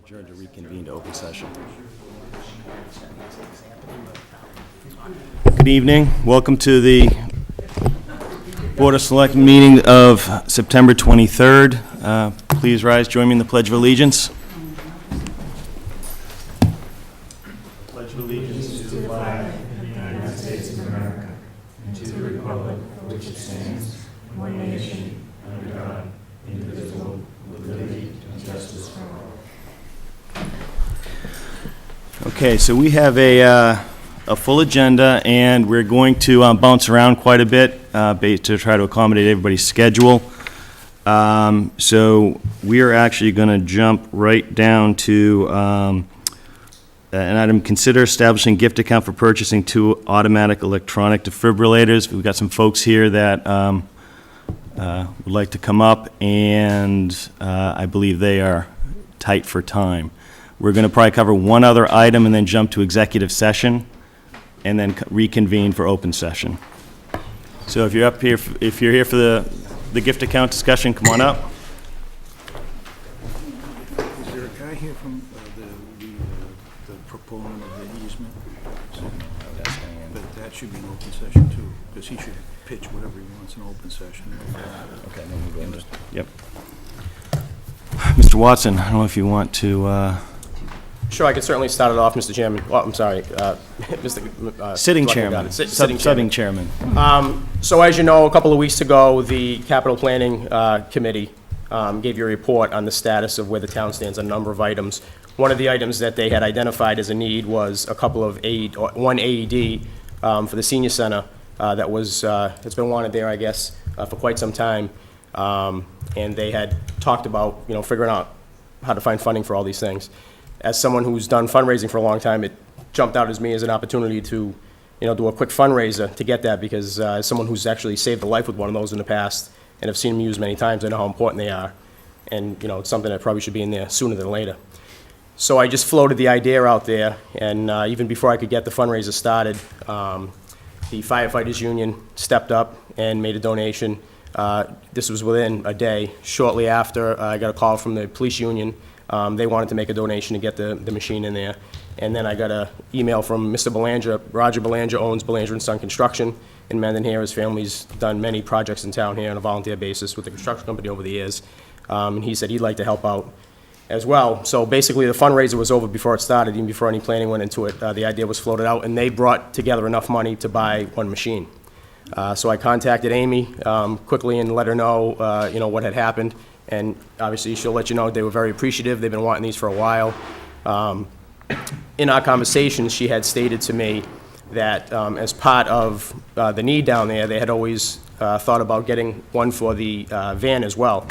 adjourn to reconvene to open session. Good evening. Welcome to the Board of Selectmen meeting of September 23rd. Please rise, join me in the Pledge of Allegiance. Pledge of Allegiance to the flag of the United States of America and to the republic for which it stands, one nation, under God, indivisible, with liberty and justice for all. Okay, so we have a full agenda, and we're going to bounce around quite a bit to try to accommodate everybody's schedule. So we are actually going to jump right down to an item: consider establishing gift account for purchasing 2 automatic electronic defibrillators. We've got some folks here that would like to come up, and I believe they are tight for time. We're going to probably cover one other item and then jump to executive session and then reconvene for open session. So if you're up here, if you're here for the gift account discussion, come on up. Is there a guy here from the proponent of the easement? But that should be an open session too, because he should pitch whatever he wants in open session. Okay, then we'll go into. Yep. Mr. Watson, I don't know if you want to. Sure, I can certainly start it off, Mr. Chairman. Oh, I'm sorry, Mr. Sitting Chairman. chairman. Subbing chairman. So as you know, a couple of weeks ago, the Capital Planning Committee gave you a report on the status of where the town stands on a number of items. One of the items that they had identified as a need was a couple of one AED for the senior center that was it's been wanted there, I guess, for quite some time. And they had talked about, figuring out how to find funding for all these things. As someone who's done fundraising for a long time, it jumped out as me as an opportunity to, do a quick fundraiser to get that, because as someone who's actually saved a life with one of those in the past and have seen them used many times, I know how important they are. And, it's something that probably should be in there sooner than later. So I just floated the idea out there, and even before I could get the fundraiser started, the Firefighters Union stepped up and made a donation. This was within a day. Shortly after, I got a call from the police union. They wanted to make a donation to get the machine in there. And then I got an email from Mr. Belanger. Roger Belanger owns Belanger & Son Construction in Mendon here. His family's done many projects in town here on a volunteer basis with the construction company over the years. And he said he'd like to help out as well. So basically the fundraiser was over before it started, even before any planning went into it. The idea was floated out, and they brought together enough money to buy one machine. So I contacted Amy quickly and let her know, what had happened. And obviously, she'll let you know they were very appreciative. They've been wanting these for a while. In our conversations, she had stated to me that as part of the need down there, they had always thought about getting one for the van as well.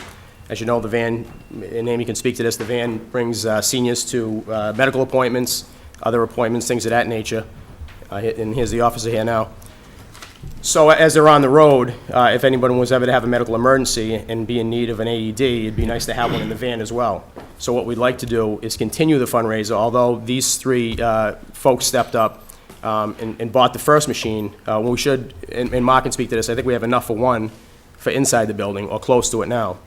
As you know, the van, and Amy can speak to this, the van brings seniors to medical appointments, other appointments, things of that nature. And here's the officer here now. So as they're on the road, if anyone was ever to have a medical emergency and be in need of an AED, it'd be nice to have one in the van as well. So what we'd like to do is continue the fundraiser, although these 3 folks stepped up and bought the first machine. We should, and Mark can speak to this, I think we have enough for one for inside the building, or close to it now.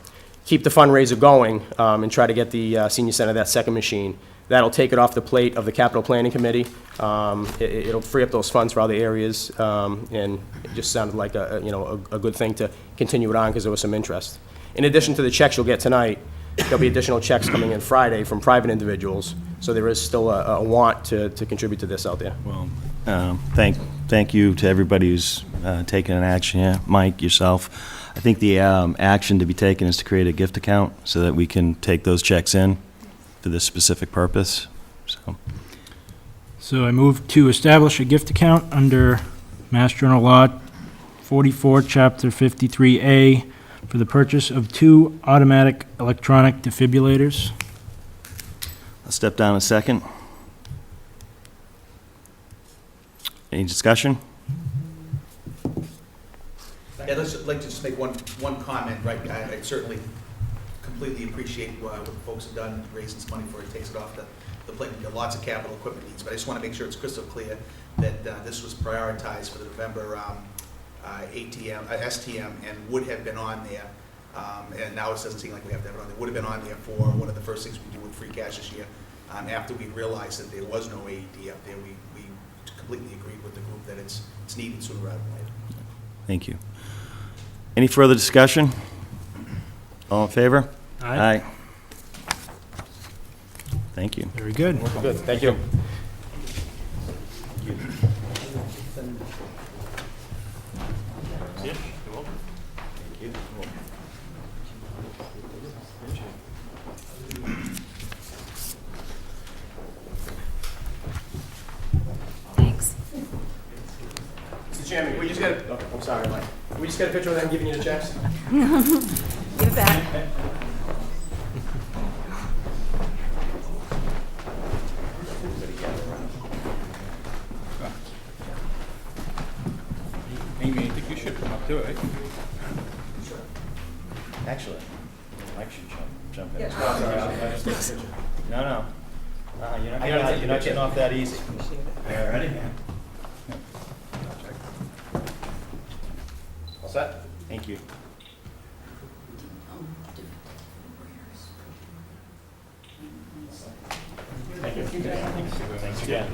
Keep the fundraiser going and try to get the senior center that second machine. That'll take it off the plate of the Capital Planning Committee. It'll free up those funds for other areas, and it just sounded like a good thing to continue it on, because there was some interest. In addition to the checks you'll get tonight, there'll be additional checks coming in Friday from private individuals. So there is still a want to contribute to this out there. Well, thank you to everybody who's taken an action here. Mike, yourself. I think the action to be taken is to create a gift account so that we can take those checks in for this specific purpose. So I move to establish a gift account under Mass General Law 44, Chapter 53A, for the purchase of 2 automatic electronic defibrillators. I'll step down a second. Any discussion? I'd like to just make one comment, right? I certainly completely appreciate what the folks have done, raising some money for it, takes it off the plate. We've got lots of capital equipment needs, but I just want to make sure it's crystal clear that this was prioritized for the November STM and would have been on there And now it doesn't seem like we have to have it on. It would have been on there for one of the first things we do with free cash this year. After we realized that there was no AED up there, we completely agreed with the group that it's needed sooner rather than later. Thank you. Any further discussion? All in favor? Aye. Thank you. Very good. Good, thank you. Thanks. Mr. Chairman, we just got a, okay, I'm sorry, Mike. We just got a picture of them giving you the checks? Give it back. Amy, I think you should come up too, eh? Actually, Mike should jump in. No. You're not getting off that easy. All ready? All set? Thank you. Thank you. Thanks again.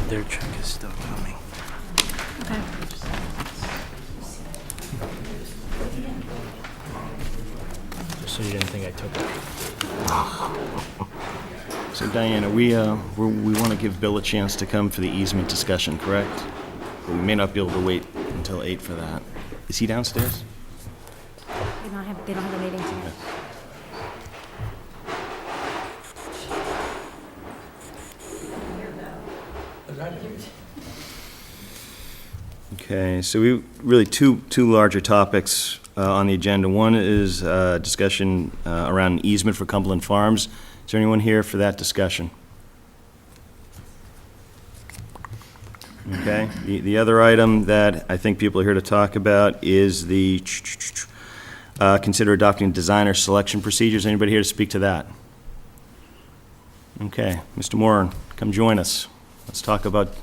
Their check is still coming. Okay. Just so you didn't think I took it. So Diana, we want to give Bill a chance to come for the easement discussion, correct? But we may not be able to wait until 8 for that. Is he downstairs? They don't have a meeting tonight. Okay, so we, really two larger topics on the agenda. One is discussion around an easement for Cumberland Farms. Is there anyone here for that discussion? Okay, the other item that I think people are here to talk about is the consider adopting designer selection procedures. Anybody here to speak to that? Okay, Mr. Moran, come join us. Let's talk about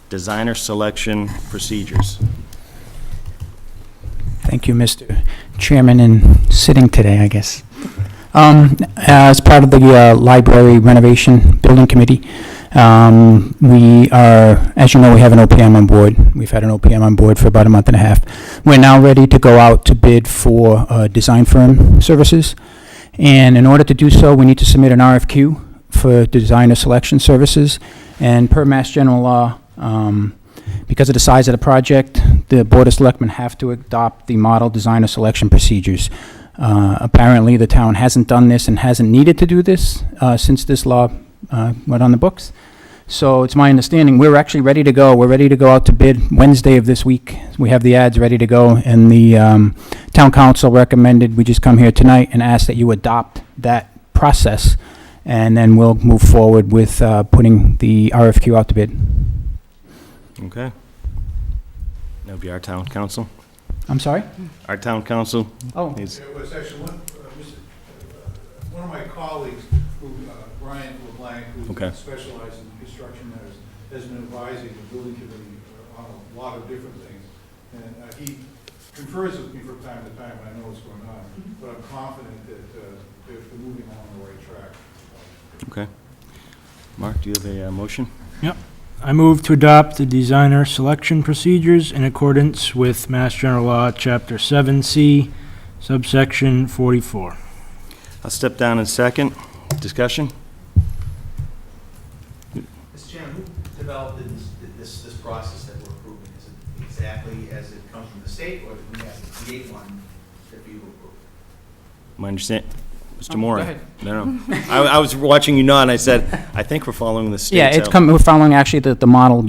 designer selection procedures. Thank you, Mr. Chairman, and sitting today, I guess. As part of the library renovation building committee, we are, as you know, we have an OPM on board. We've had an OPM on board for about a month and a half. We're now ready to go out to bid for design firm services. And in order to do so, we need to submit an RFQ for designer selection services. And per Mass General Law, because of the size of the project, the Board of Selectmen have to adopt the model designer selection procedures. Apparently, the town hasn't done this and hasn't needed to do this since this law went on the books. So it's my understanding we're actually ready to go. We're ready to go out to bid Wednesday of this week. We have the ads ready to go, and the town council recommended we just come here tonight and ask that you adopt that process, and then we'll move forward with putting the RFQ out to bid. Okay. That would be our town council. I'm sorry? Our town council. Oh. is- It was actually one of my colleagues, Brian LeBlanc, who Okay. specializes in construction matters, has been advising the building committee on a lot of different things. And he confers with me from time to time, and I know what's going on, but I'm confident that they're moving along the right track. Okay. Mark, do you have a motion? Yep. I move to adopt the designer selection procedures in accordance with Mass General Law, Chapter 7C, subsection 44. I'll step down in second. Discussion? Mr. Chairman, who developed this process that we're approving? Is it exactly as it comes from the state, or did we have to create one that we approve? My understand, Mr. Moran? ahead. No. I was watching you nod, and I said, I think we're following the state. Yeah, it's we're following actually the model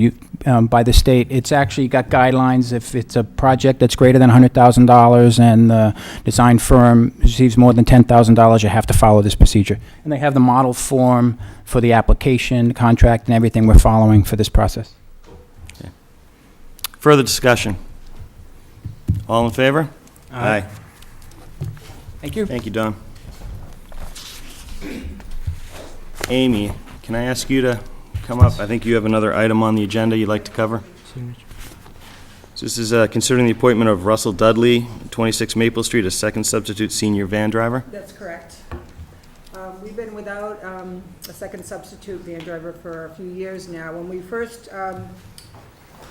by the state. It's actually got guidelines. If it's a project that's greater than $100,000 and the design firm receives more than $10,000, you have to follow this procedure. And they have the model form for the application, the contract, and everything we're following for this process. Further discussion? All in favor? Aye. Thank you. Thank you, Don. Amy, can I ask you to come up? I think you have another item on the agenda you'd like to cover. Signature. So this is considering the appointment of Russell Dudley, 26 Maple Street, a second substitute senior van driver. That's correct. We've been without a second substitute van driver for a few years now. When we first,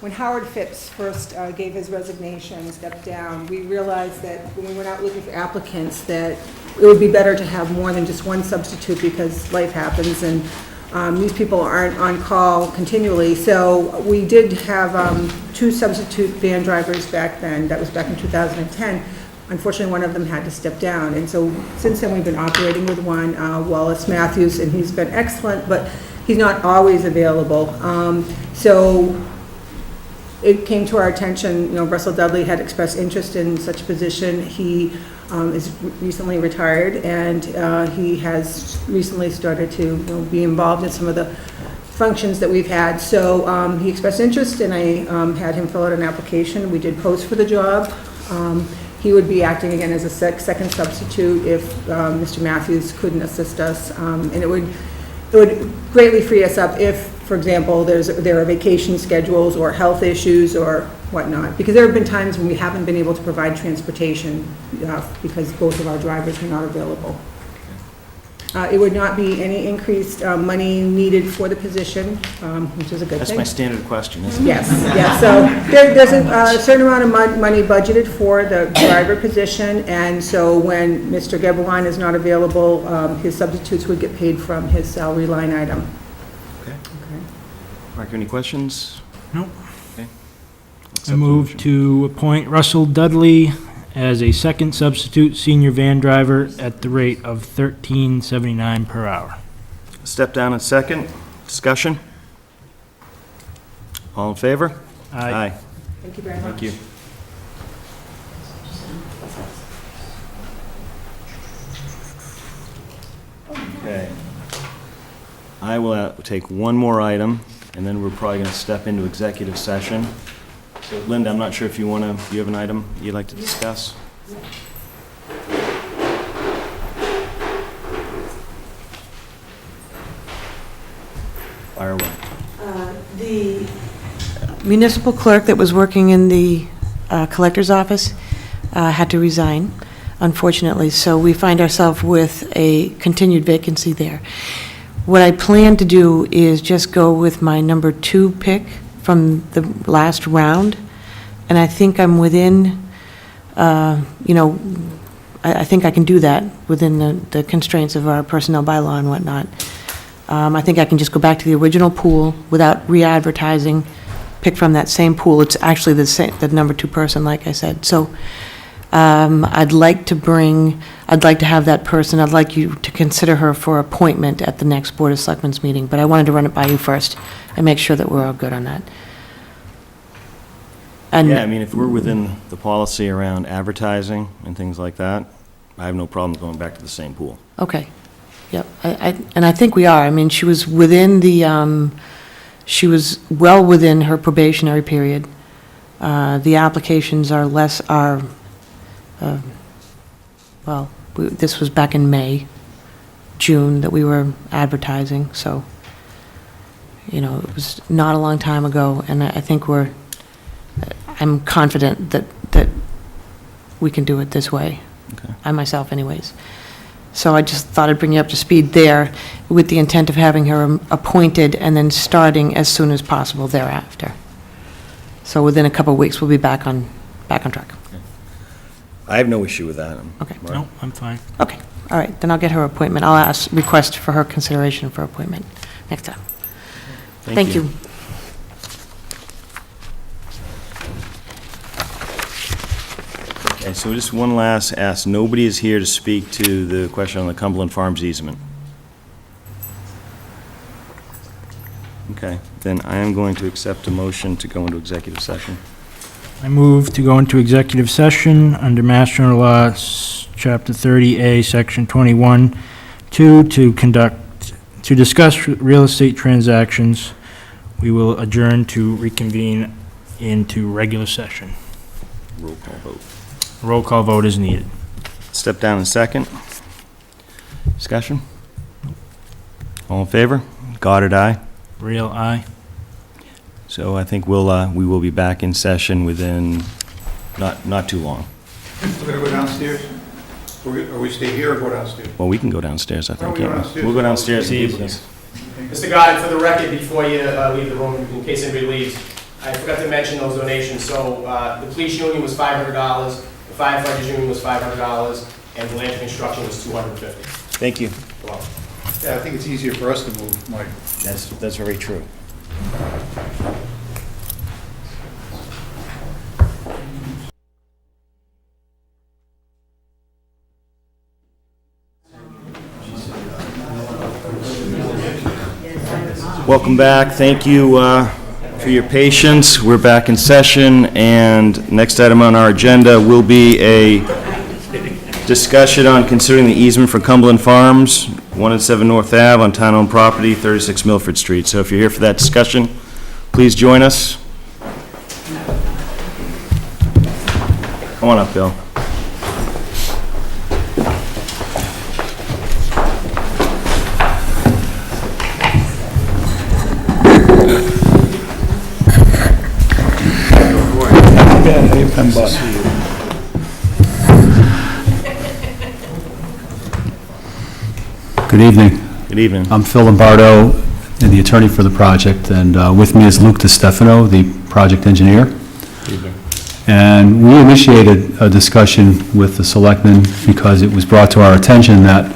when Howard Phipps first gave his resignation and stepped down, we realized that when we went out looking for applicants, that it would be better to have more than just one substitute because life happens and these people aren't on call continually. So we did have 2 substitute van drivers back then. That was back in 2010. Unfortunately, one of them had to step down. And so since then, we've been operating with one, Wallace Matthews, and he's been excellent, but he's not always available. So it came to our attention, Russell Dudley had expressed interest in such a position. He is recently retired, and he has recently started to be involved in some of the functions that we've had. So he expressed interest, and I had him fill out an application. We did post for the job. He would be acting again as a second substitute if Mr. Matthews couldn't assist us. And it would greatly free us up if, for example, there are vacation schedules or health issues or whatnot. Because there have been times when we haven't been able to provide transportation because both of our drivers were not available. It would not be any increased money needed for the position, which is a good thing. That's my standard question, isn't it? Yes. So there's a certain amount of money budgeted for the driver position, and so when Mr. Gebelline is not available, his substitutes would get paid from his salary line item. Okay. Mark, any questions? Nope. Okay. I move to appoint Russell Dudley as a second substitute senior van driver at the rate of $13.79 per hour. Step down in second. Discussion? All in favor? Aye. Thank you very much. Thank you. Okay. I will take one more item, and then we're probably going to step into executive session. So Linda, I'm not sure if you want to, you have an item you'd like to discuss? Fire away. The municipal clerk that was working in the collector's office had to resign, unfortunately, so we find ourselves with a continued vacancy there. What I plan to do is just go with my number 2 pick from the last round, and I think I'm within, I think I can do that within the constraints of our personnel bylaw and whatnot. I think I can just go back to the original pool without re-advertising, pick from that same pool. It's actually the number 2 person, like I said. So I'd like to have that person, I'd like you to consider her for appointment at the next Board of Selectmen's meeting, but I wanted to run it by you first and make sure that we're all good on that. And Yeah, I mean, if we're within the policy around advertising and things like that, I have no problem going back to the same pool. Okay, yep, and I think we are. I mean, she was within she was well within her probationary period. The applications are this was back in May, June that we were advertising, so, it was not a long time ago, and I think I'm confident that we can do it this way. Okay. I myself anyways. So I just thought I'd bring you up to speed there with the intent of having her appointed and then starting as soon as possible thereafter. So within a couple of weeks, we'll be back on track. I have no issue with that. Okay. Mark. Nope, I'm fine. Okay, all right, then I'll get her appointment. I'll request for her consideration for appointment next time. Thank you. Okay, so just one last ask. Nobody is here to speak to the question on the Cumberland Farms easement. Okay, then I am going to accept a motion to go into executive session. I move to go into executive session under Mass General Law, Chapter 30A, Section 21, to discuss real estate transactions. We will adjourn to reconvene into regular session. Roll call vote. Roll call vote is needed. Step down in second. Discussion? All in favor? Goddard, aye. Real aye. So I think we will be back in session within not too long. We're gonna go downstairs? Or we stay here or go downstairs? Well, we can go downstairs, I think. Oh, we go can't we? downstairs. We'll go downstairs. Mr. Goddard, for the record, before you leave the room, in case anybody leaves, I forgot to mention those donations. So the police union was $500, the firefighters union was $500, and the Lantern Construction was $250. Thank you. Well, Yeah, I think it's easier for us to move, Mike. That's very true. Welcome back. Thank you for your patience. We're back in session, and next item on our agenda will be a discussion on considering the easement for Cumberland Farms, 107 North Ave on town-owned property, 36 Milford Street. So if you're here for that discussion, please join us. Come on up, Bill. Good evening. Good evening. I'm Phil Lombardo, and the attorney for the project, and with me is Luke DiStefano, the project engineer. And we initiated a discussion with the Selectmen because it was brought to our attention that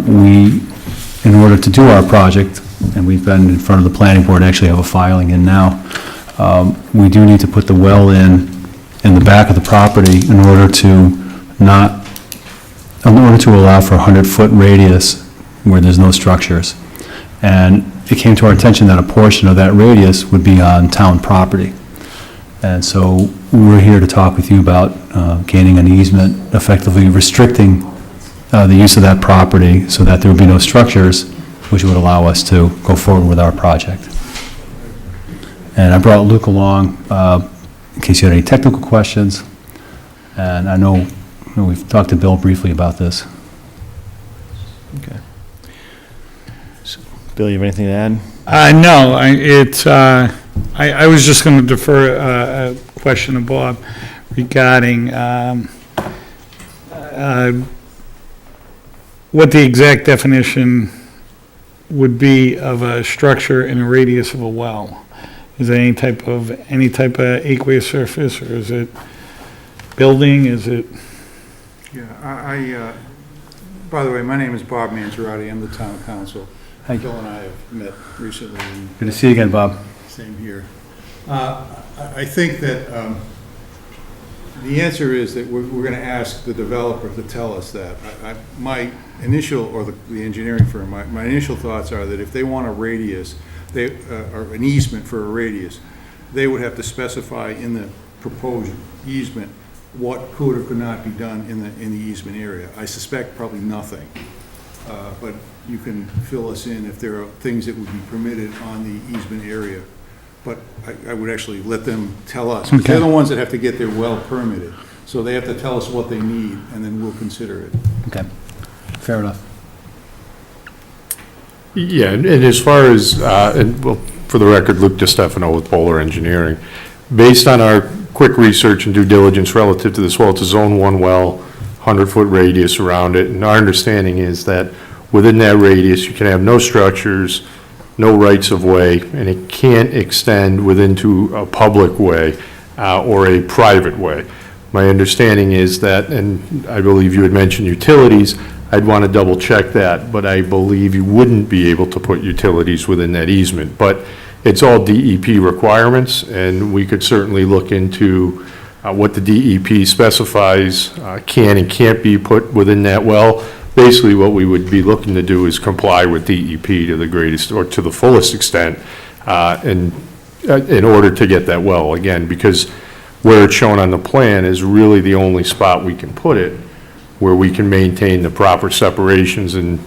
we, in order to do our project, and we've been in front of the planning board, actually have a filing in now, we do need to put the well in the back of the property in order to allow for a 100-foot radius where there's no structures. And it came to our attention that a portion of that radius would be on town property. And so we're here to talk with you about gaining an easement, effectively restricting the use of that property so that there would be no structures, which would allow us to go forward with our project. And I brought Luke along in case you had any technical questions. And I know we've talked to Bill briefly about this. Okay. So, Bill, you have anything to add? No, I was just going to defer a question to Bob regarding what the exact definition would be of a structure in a radius of a well. Is it any type of aqueous surface, or is it building, is it? Yeah, by the way, my name is Bob Mangiarotti, I'm the town council. Hi. Bill and I have met recently. And Good to see you again, Bob. same here. I think that the answer is that we're going to ask the developer to tell us that. My initial, or the engineering firm, my initial thoughts are that if they want a radius, or an easement for a radius, they would have to specify in the proposed easement what could or could not be done in the easement area. I suspect probably nothing, but you can fill us in if there are things that would be permitted on the easement area. But I would actually let them tell us. Okay. They're the ones that have to get their well permitted, so they have to tell us what they need, and then we'll consider it. Okay, fair enough. Yeah, and as far as, well, for the record, Luke DiStefano with Polar Engineering. Based on our quick research and due diligence relative to this well, it's a Zone 1 well, 100-foot radius around it, and our understanding is that within that radius, you can have no structures, no rights-of-way, and it can't extend into a public way or a private way. My understanding is that, and I believe you had mentioned utilities, I'd want to double-check that, but I believe you wouldn't be able to put utilities within that easement. But it's all DEP requirements, and we could certainly look into what the DEP specifies can and can't be put within that well. Basically, what we would be looking to do is comply with DEP to the greatest, or to the fullest extent, in order to get that well, again, because where it's shown on the plan is really the only spot we can put it where we can maintain the proper separations and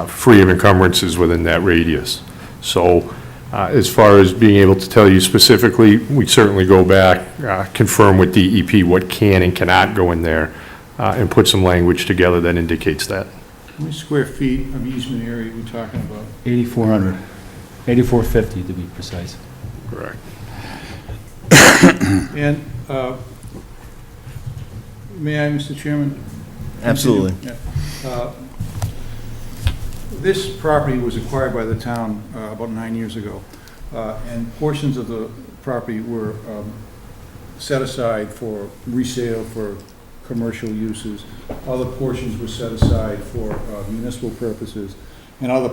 free of encumbrances within that radius. So as far as being able to tell you specifically, we certainly go back, confirm with DEP what can and cannot go in there, and put some language together that indicates that. How many square feet of easement area are we talking about? 8,400, 8,450 to be precise. Correct. And, may I, Mr. Chairman? Absolutely. Yeah. This property was acquired by the town about 9 years ago, and portions of the property were set aside for resale for commercial uses. Other portions were set aside for municipal purposes, and other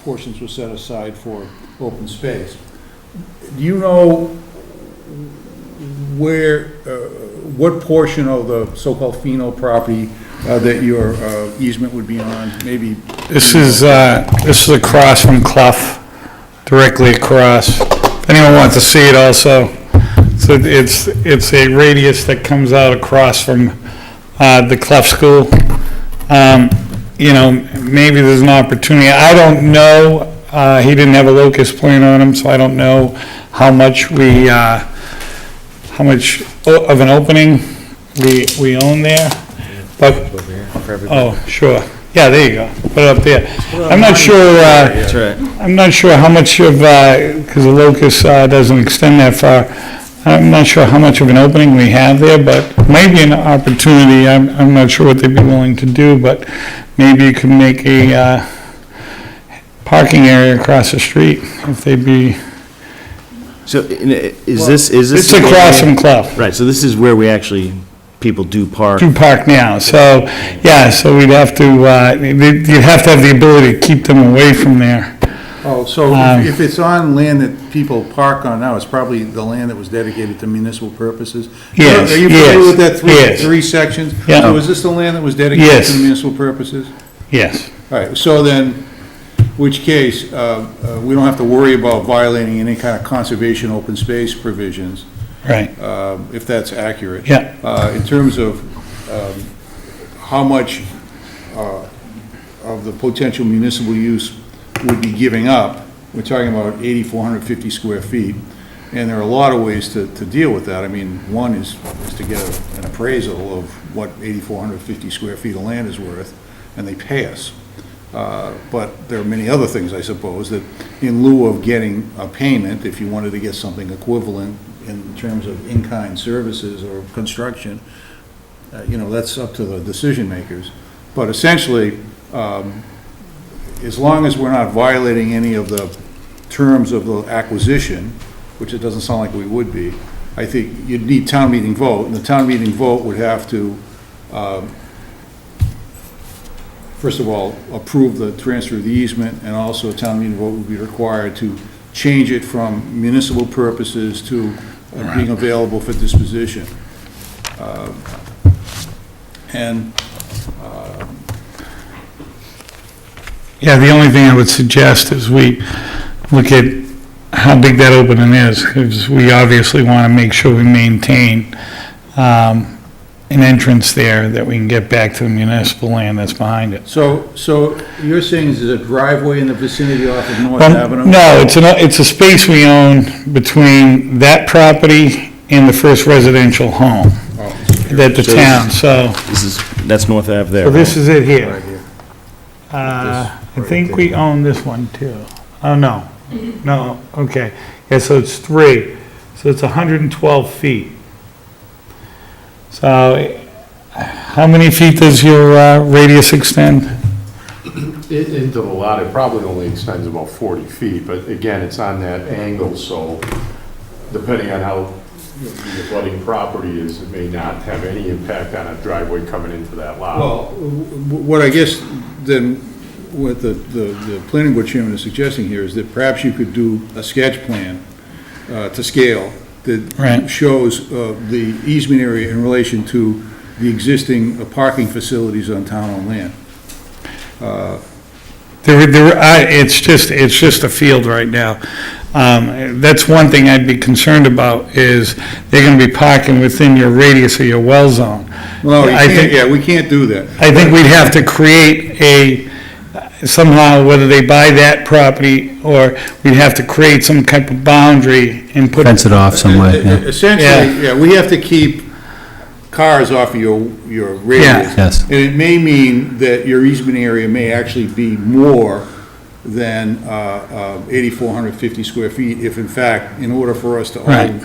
portions were set aside for open space. Do you know where, what portion of the so-called Pheno property that your easement would be on? Maybe. This is across from Clough, directly across. If anyone wants to see it also, so it's a radius that comes out across from the Clough School. You know, maybe there's an opportunity. I don't know. He didn't have a locust plan on him, so I don't know how much of an opening we own there. But, oh, sure. Yeah, there you go. Put it up there. I'm not sure, That's right. I'm not sure how much of, because the locust doesn't extend that far. I'm not sure how much of an opening we have there, but maybe an opportunity. I'm not sure what they'd be willing to do, but maybe you could make a parking area across the street if they'd be. So is this? It's across from Clough. Right, so this is where we actually, people do park. Do park now, so, yeah, so we'd have to, you'd have to have the ability to keep them away from there. Oh, so if it's on land that people park on now, it's probably the land that was dedicated to municipal purposes? Yes, Are you familiar with that yes. three sections? Yeah. So is this the land that was dedicated Yes. to municipal purposes? Yes, All right, so then, which case, we don't have to worry about violating any kind of conservation open space provisions, right, if that's accurate. yeah, In terms of how much of the potential municipal use would be giving up, we're talking about 8,450 square feet, and there are a lot of ways to deal with that. I mean, one is to get an appraisal of what 8,450 square feet of land is worth, and they pay us. But there are many other things, I suppose, that in lieu of getting a payment, if you wanted to get something equivalent in terms of in-kind services or construction, you know, that's up to the decision makers. But essentially, as long as we're not violating any of the terms of the acquisition, which it doesn't sound like we would be, I think you'd need town meeting vote, and the town meeting vote would have to, first of all, approve the transfer of the easement, and also a town meeting vote would be required to change it from municipal purposes to being available for disposition. yeah, the only thing I would suggest is we look at how big that opening is, because we obviously want to make sure we maintain an entrance there that we can get back to the municipal land that's behind it. So you're saying is there a driveway in the vicinity off of North Well, Avenue? no, it's a space we own between that property and the first residential home that the town, so, That's North Ave there. so this is it here. Right here. I think we own this one too. Oh, no, okay. Yeah, so it's 3, so it's 112 feet. So, how many feet does your radius extend? Into the lot, it probably only extends about 40 feet, but again, it's on that angle, so depending on how the abutting property is, it may not have any impact on a driveway coming into that lot. Well, what I guess then, what the planning board chairman is suggesting here is that perhaps you could do a sketch plan to scale that Right. shows the easement area in relation to the existing parking facilities on town-owned land. It's just a field right now. That's one thing I'd be concerned about, is they're gonna be parking within your radius of your well zone. Well, I think- we can't do that. I think we'd have to create somehow, whether they buy that property, or we'd have to create some type of boundary and put. Fence it off some way, yeah. Essentially, yeah, we have to keep cars off of your radius. Yes. And it may mean that your easement area may actually be more than 8,450 square feet, if in fact, in order for us to Right. own.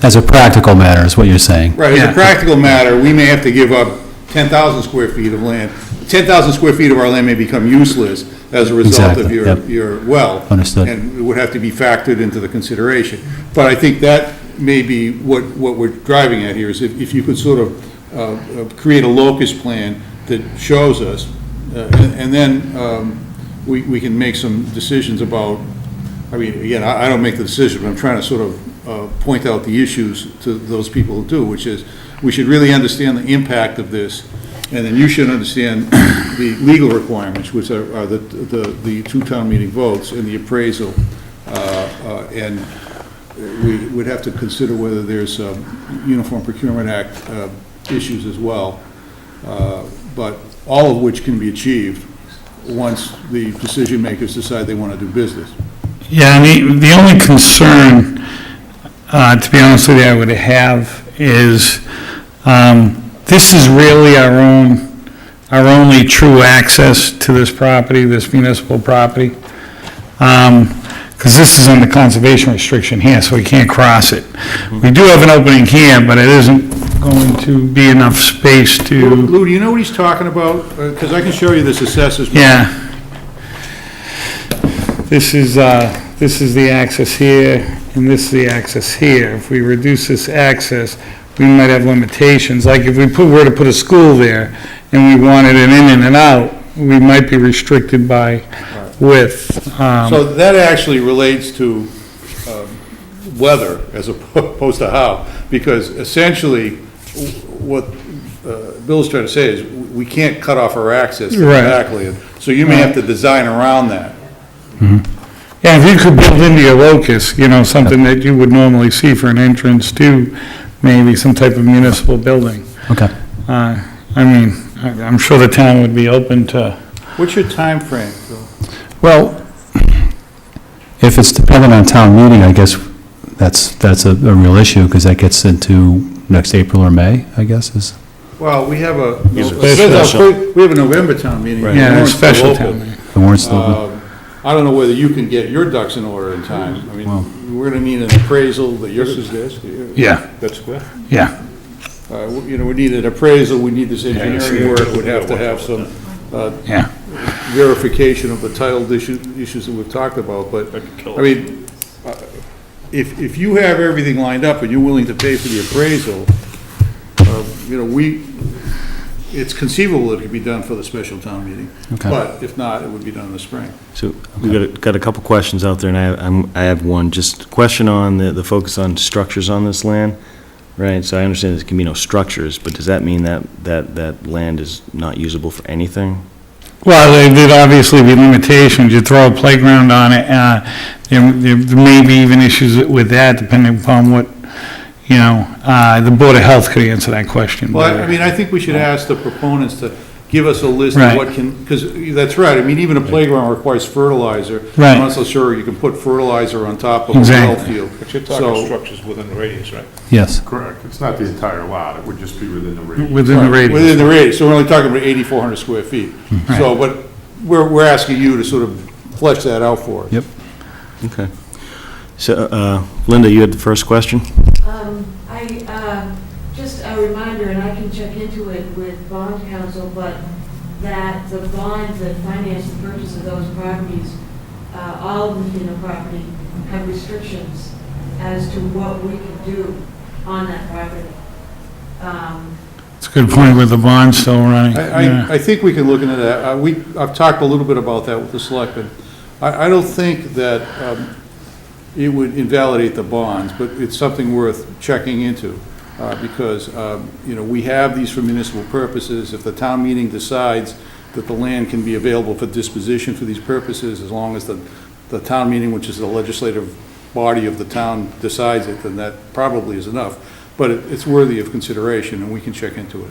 As a practical matter, is what you're saying. Right, as Yeah. a practical matter, we may have to give up 10,000 square feet of land. 10,000 square feet of our land may become useless as a result of Exactly, your, yep. your well. Understood. And it would have to be factored into the consideration. But I think that may be what we're driving at here, is if you could sort of create a locus plan that shows us, and then we can make some decisions about, I mean, again, I don't make the decision, but I'm trying to sort of point out the issues to those people who do, which is, we should really understand the impact of this, and then you should understand the legal requirements, which are the two town meeting votes and the appraisal, and we would have to consider whether there's Uniform Procurement Act issues as well, but all of which can be achieved once the decision makers decide they want to do business. Yeah, and the only concern, to be honest with you, I would have is, this is really our only true access to this property, this municipal property. Because this is under conservation restriction here, so we can't cross it. We do have an opening here, but it isn't going to be enough space to, Lou, do you know what he's talking about? Because I can show you this assessors. yeah. This is the access here, and this is the access here. If we reduce this access, we might have limitations. Like if we were to put a school there, and we wanted it in and out, we might be restricted by width. So that actually relates to weather as opposed to how, because essentially what Bill's trying to say is we can't cut off our access to the Right. backland. So you may have to design around that. Yeah, if you could build into your locus, something that you would normally see for an entrance to maybe some type of municipal building. Okay. I mean, I'm sure the town would be open to, What's your time frame, Bill? Well, if it's dependent on town meeting, I guess that's a real issue, because that gets into next April or May, I guess, is. Well, we have we special. have a November town meeting. Right. The yeah, a warrant's still special open. town meeting. The warrant's still open. I don't know whether you can get your ducks in order in time. I mean, we're gonna need an appraisal that yours is this. Yeah. That's good. Yeah. We need an appraisal, we need this engineering work, we'd have to have some Yeah. verification of the title issues that we've talked about, but, I mean, if you have everything lined up and you're willing to pay for the appraisal, it's conceivable it could be done for the special town meeting. Okay. But if not, it would be done in the spring. So we've got a couple questions out there, and I have one. Just question on the focus on structures on this land, right? So I understand there can be no structures, but does that mean that land is not usable for anything? Well, there'd obviously be limitations. You throw a playground on it, there may be even issues with that, depending upon what, the Board of Health could answer that question. Well, I mean, I think we should ask the proponents to give us a list of Right. what because that's right, I mean, even a playground requires fertilizer. Right. I'm not so sure you can put fertilizer on top of a well Exactly. field. But you're So- talking structures within the radius, right? Yes. Correct. It's not the entire lot, it would just be within the radius. Within the radius. Within the radius, so we're only talking about 8,400 square feet. So, but we're asking you to sort of flesh that out for us. Yep. Okay. So, Linda, you had the first question? Just a reminder, and I can check into it with bond counsel, but that the bonds that finance the purchase of those properties, all of the property, have restrictions as to what we can do on that property. It's a good point with the bond still running. Yeah. I think we can look into that. I've talked a little bit about that with the selectmen. I don't think that it would invalidate the bonds, but it's something worth checking into, because, we have these for municipal purposes. If the town meeting decides that the land can be available for disposition for these purposes, as long as the town meeting, which is the legislative body of the town, decides it, then that probably is enough. But it's worthy of consideration, and we can check into it.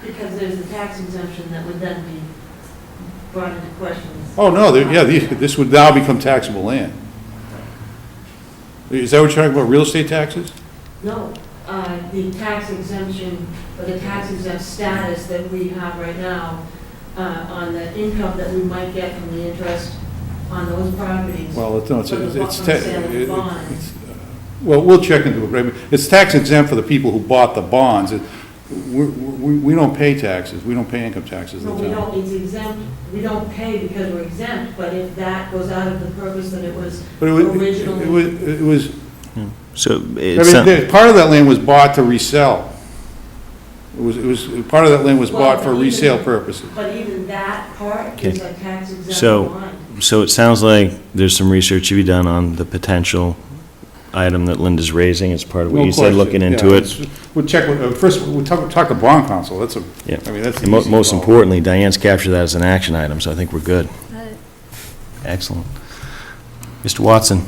Because there's a tax exemption that would then be brought into question. Oh, no, this would now become taxable land. Is that what you're talking about, real estate taxes? No, the tax exemption or the tax exempt status that we have right now on the income that we might get from the interest on those properties. Well, from the sale of the bonds. well, we'll check into it, right? It's tax exempt for the people who bought the bonds. We don't pay taxes, we don't pay income taxes. No, we don't, it's exempt, we don't pay because we're exempt, but if that goes out of the purpose that it was originally. It was, So I it's, mean, part of that land was bought to resell. Part of that land was bought for resale purposes. But even that part is a tax exempt So- bond. so it sounds like there's some research to be done on the potential item that Linda's raising as part of what No you said, question, looking yeah. into it. We'll check, first, we'll talk to bond counsel, that's Yeah. I mean, that's the And easy most call. importantly, Diane's captured that as an action item, so I think we're good. Excellent. Mr. Watson?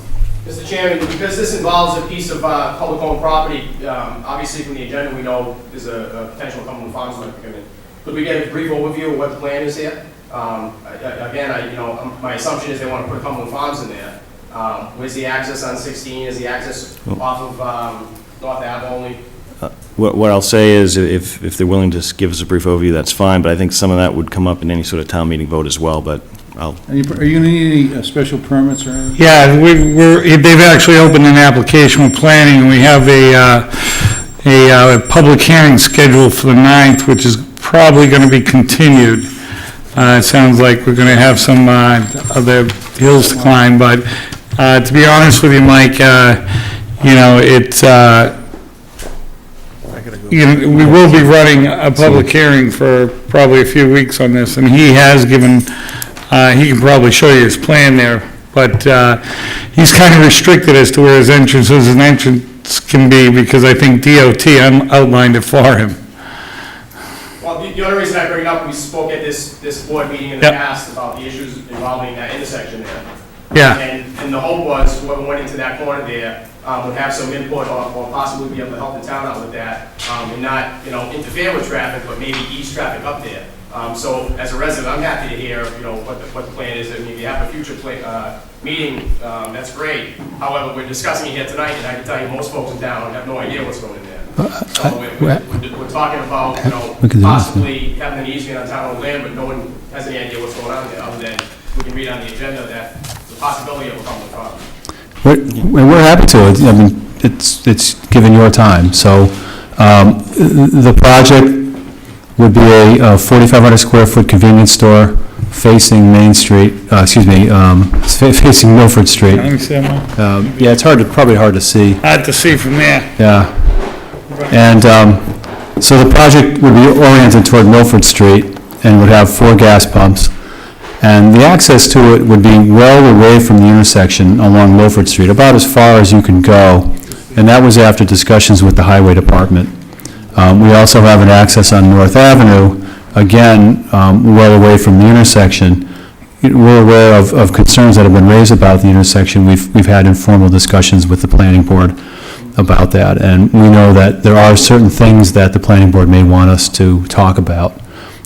Mr. Chairman, because this involves a piece of public-owned property, obviously from the agenda, we know there's a potential Cumberland Farms might be coming. Could we get a brief overview of what the plan is here? Again, my assumption is they want to put Cumberland Farms in there. Where's the access on 16? Is the access off of North Ave only? What I'll say is, if they're willing to give us a brief overview, that's fine, but I think some of that would come up in any sort of town meeting vote as well, but I'll... Are you gonna need any special permits or anything? Yeah, they've actually opened an application with planning, and we have a public hearing scheduled for the 9th, which is probably going to be continued. It sounds like we're going to have some other hills to climb, but to be honest with you, Mike, it's, we will be running a public hearing for probably a few weeks on this, and he has given, he can probably show you his plan there, but he's kind of restricted as to where his entrances and entrance can be, because I think DOT outlined it for him. Well, the only reason I bring it up, we spoke at this board meeting in the Yep. past about the issues involving that intersection there. Yeah. And the hope was, whoever went into that corner there would have some input or possibly be able to help the town out with that, and not, interfere with traffic, but maybe ease traffic up there. So as a resident, I'm happy to hear, what the plan is, and if you have a future meeting, that's great. However, we're discussing it here tonight, and I can tell you, most folks in town have no idea what's going in there. So we're talking about, possibly having an easement on town-owned land, but no one has any idea what's going on there, other than we can read on the agenda that the possibility of a common problem. We're happy to. I mean, it's given your time. So the project would be a 4,500 square foot convenience store facing Main Street, facing Milford Street. Can you see that? Yeah, it's probably hard to see. Hard to see from there. Yeah. And so the project would be oriented toward Milford Street and would have 4 gas pumps. And the access to it would be well away from the intersection along Milford Street, about as far as you can go. And that was after discussions with the Highway Department. We also have an access on North Avenue, again, well away from the intersection. We're aware of concerns that have been raised about the intersection. We've had informal discussions with the planning board about that, and we know that there are certain things that the planning board may want us to talk about,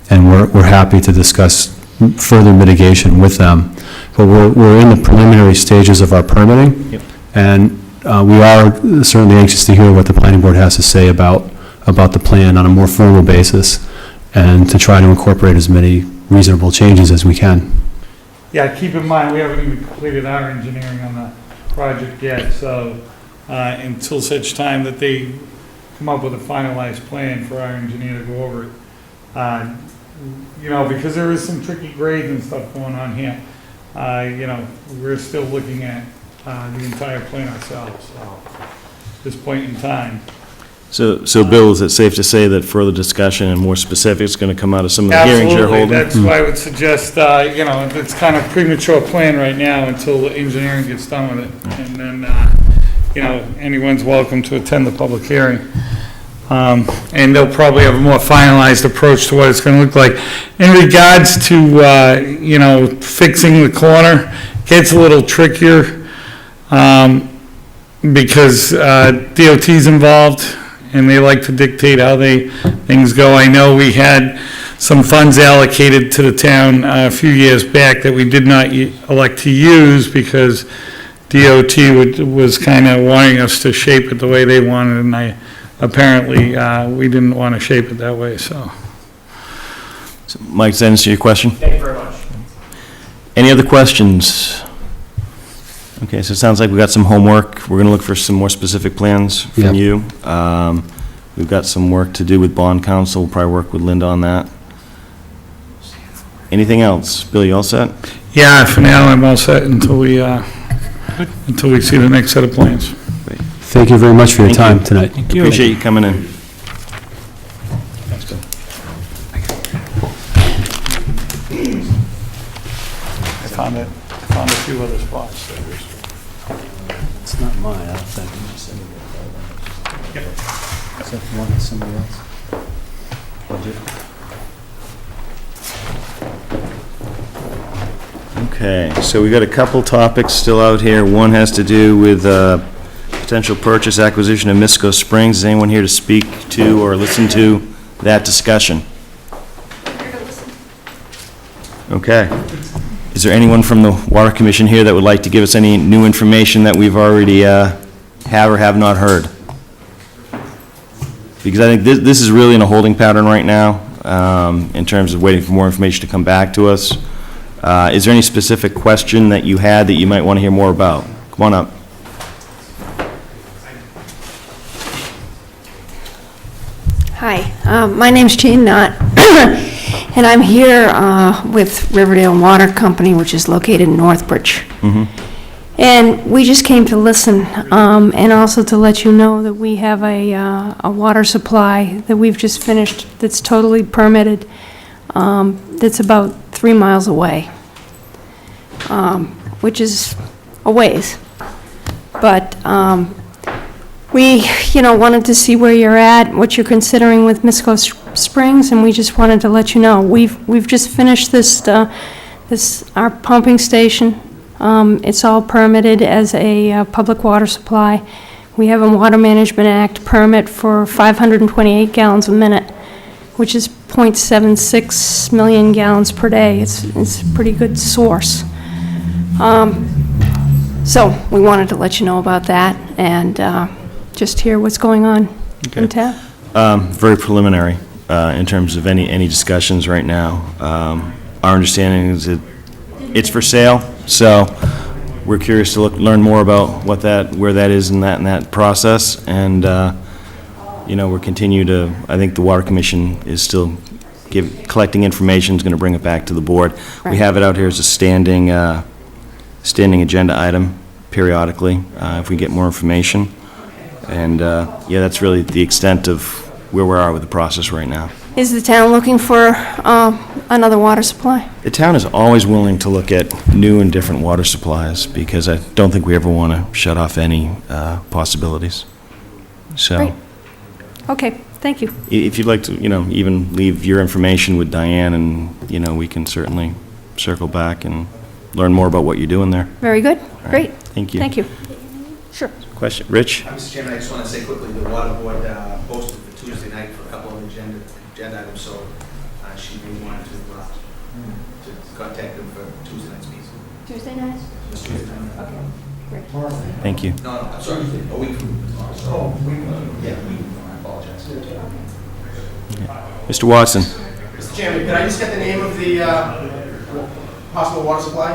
and we're happy to discuss further mitigation with them. But we're in the preliminary stages of our permitting, Yep. and we are certainly anxious to hear what the planning board has to say about the plan on a more formal basis, and to try to incorporate as many reasonable changes as we can. Yeah, keep in mind, we haven't even completed our engineering on the project yet, so until such time that they come up with a finalized plan for our engineer to go over it. Because there is some tricky grades and stuff going on here, we're still looking at the entire plan ourselves, so, at this point in time. So Bill, is it safe to say that further discussion and more specifics going to come out of some of the hearings you're holding? Absolutely, that's why I would suggest, it's kind of premature plan right now until the engineering gets done with it. And then, anyone's welcome to attend the public hearing. And they'll probably have a more finalized approach to what it's going to look like. In regards to, fixing the corner, gets a little trickier because DOT's involved, and they like to dictate how things go. I know we had some funds allocated to the town a few years back that we did not elect to use because DOT was kind of wanting us to shape it the way they wanted, and I apparently, we didn't want to shape it that way, so. So, Mike, does that answer your question? Thank you very much. Any other questions? Okay, so it sounds like we got some homework. We're gonna look for some more specific plans from you. We've got some work to do with bond counsel. We'll probably work with Linda on that. Anything else? Bill, you all set? Yeah, for now, I'm all set until we see the next set of plans. Thank you very much for your Thank time you. tonight. Appreciate you coming in. I found a few other spots there. It's not mine, I don't think. Is that the one that somebody else? Okay, so we got a couple topics still out here. One has to do with potential purchase acquisition of Misco Springs. Is anyone here to speak to or listen to that discussion? Okay. Is there anyone from the Water Commission here that would like to give us any new information that we've already have or have not heard? Because I think this is really in a holding pattern right now, in terms of waiting for more information to come back to us. Is there any specific question that you had that you might want to hear more about? Come on up. Hi, my name's Jean Knott, and I'm here with Riverdale Water Company, which is located in Northbridge. And we just came to listen, and also to let you know that we have a water supply that we've just finished that's totally permitted, that's about 3 miles away, which is a ways. But we, wanted to see where you're at, what you're considering with Misco Springs, and we just wanted to let you know. We've just finished our pumping station. It's all permitted as a public water supply. We have a Water Management Act permit for 528 gallons a minute, which is 0.76 million gallons per day. It's a pretty good source. So we wanted to let you know about that and just hear what's going on in town. Very preliminary in terms of any discussions right now. Our understanding is that it's for sale, so we're curious to learn more about where that is in that process, and we're continue to. I think the Water Commission is still collecting information. Is going to bring it back to the board. Right. We have it out here as a standing agenda item periodically if we get more information, and that's really the extent of where we are with the process right now. Is the town looking for another water supply? The town is always willing to look at new and different water supplies, because I don't think we ever want to shut off any possibilities. So, Great. Okay, thank you. if you'd like to, even leave your information with Diane, and, we can certainly circle back and learn more about what you're doing there. Very good, All right. great. Thank you. Thank you. Sure. Question? Rich? Mr. Chairman, I just want to say quickly, the water board posted for Tuesday night for a couple of agenda items, so she may want to contact them for Tuesday night's meeting. Tuesday nights? This Tuesday night. Okay, great. Thank you. No, I'm sorry, a week from tomorrow. Yeah, a week from tomorrow, I apologize. Mr. Watson? Mr. Chairman, could I just get the name of the possible water supply?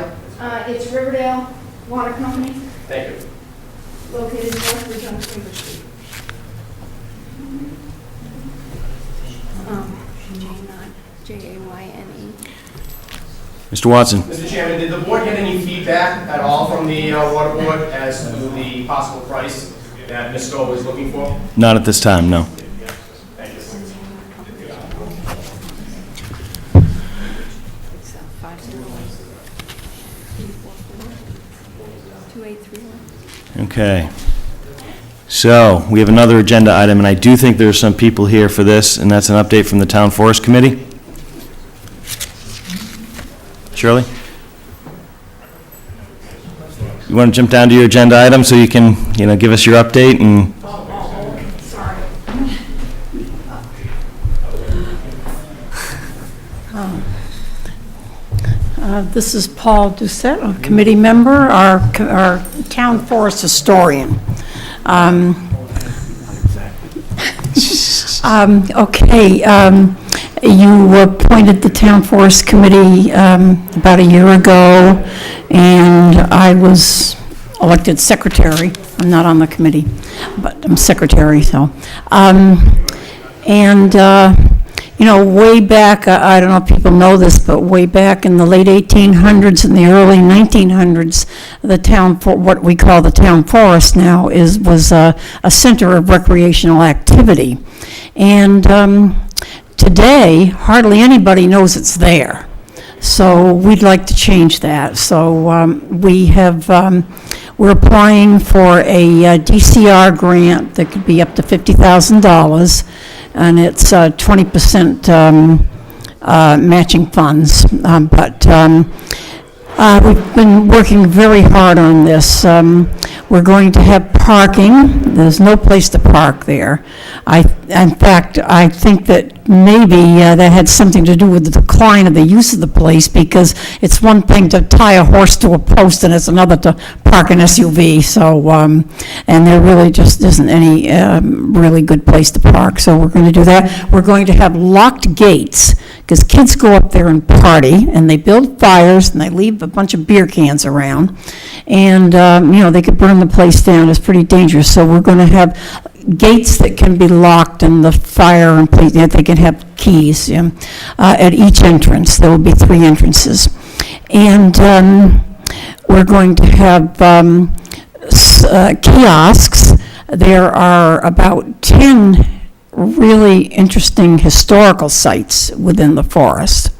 It's Riverdale Water Company, Thank you. located Northbridge on Spring Street. Jayne. Mr. Watson? Mr. Chairman, did the board get any feedback at all from the water board as to the possible price that Misco is looking for? Not at this time, no. Thank you. It's 501-2831. Okay. So, we have another agenda item, and I do think there are some people here for this, and that's an update from the Town Forest Committee. Shirley? You want to jump down to your agenda item so you can, give us your update and... This is Paul Doucette, a committee member, our town forest historian. Okay, you appointed the Town Forest Committee about a year ago, and I was elected secretary. I'm not on the committee, but I'm secretary, so. Way back, I don't know if people know this, but way back in the late 1800s and the early 1900s, the town, what we call the town forest now, was a center of recreational activity. And today, hardly anybody knows it's there. So we'd like to change that. So we're applying for a DCR grant that could be up to $50,000, and it's 20% matching funds. We've been working very hard on this. We're going to have parking. There's no place to park there. In fact, I think that maybe that had something to do with the decline of the use of the place, because it's one thing to tie a horse to a post and it's another to park an SUV. So, and there really just isn't any really good place to park. So we're going to do that. We're going to have locked gates, because kids go up there and party, and they build fires, and they leave a bunch of beer cans around, and, they could burn the place down. It's pretty dangerous. So we're going to have gates that can be locked, and the fire and police, they can have keys at each entrance. There will be 3 entrances. And we're going to have kiosks. There are about 10 really interesting historical sites within the forest.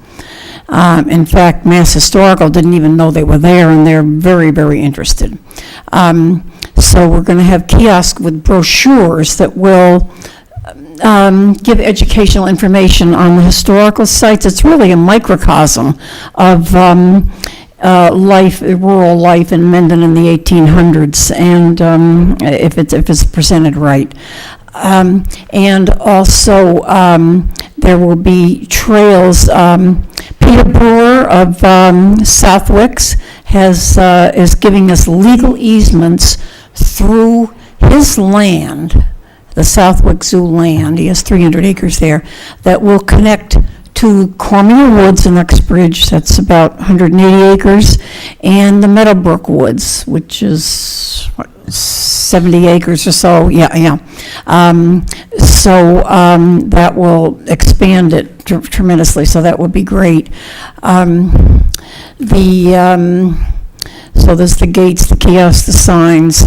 In fact, Mass Historical didn't even know they were there, and they're very, very interested. So we're going to have kiosks with brochures that will give educational information on the historical sites. It's really a microcosm of rural life in Mendon in the 1800s, and if it's presented right. And also, there will be trails. Peter Brewer of Southwicks is giving us legal easements through his land, the Southwick Zoo land. He has 300 acres there, that will connect to Cormier Woods in Uxbridge, that's about 180 acres, and the Meadowbrook Woods, which is, 70 acres or so, that will expand it tremendously, so that would be great. So there's the gates, the kiosks, the signs,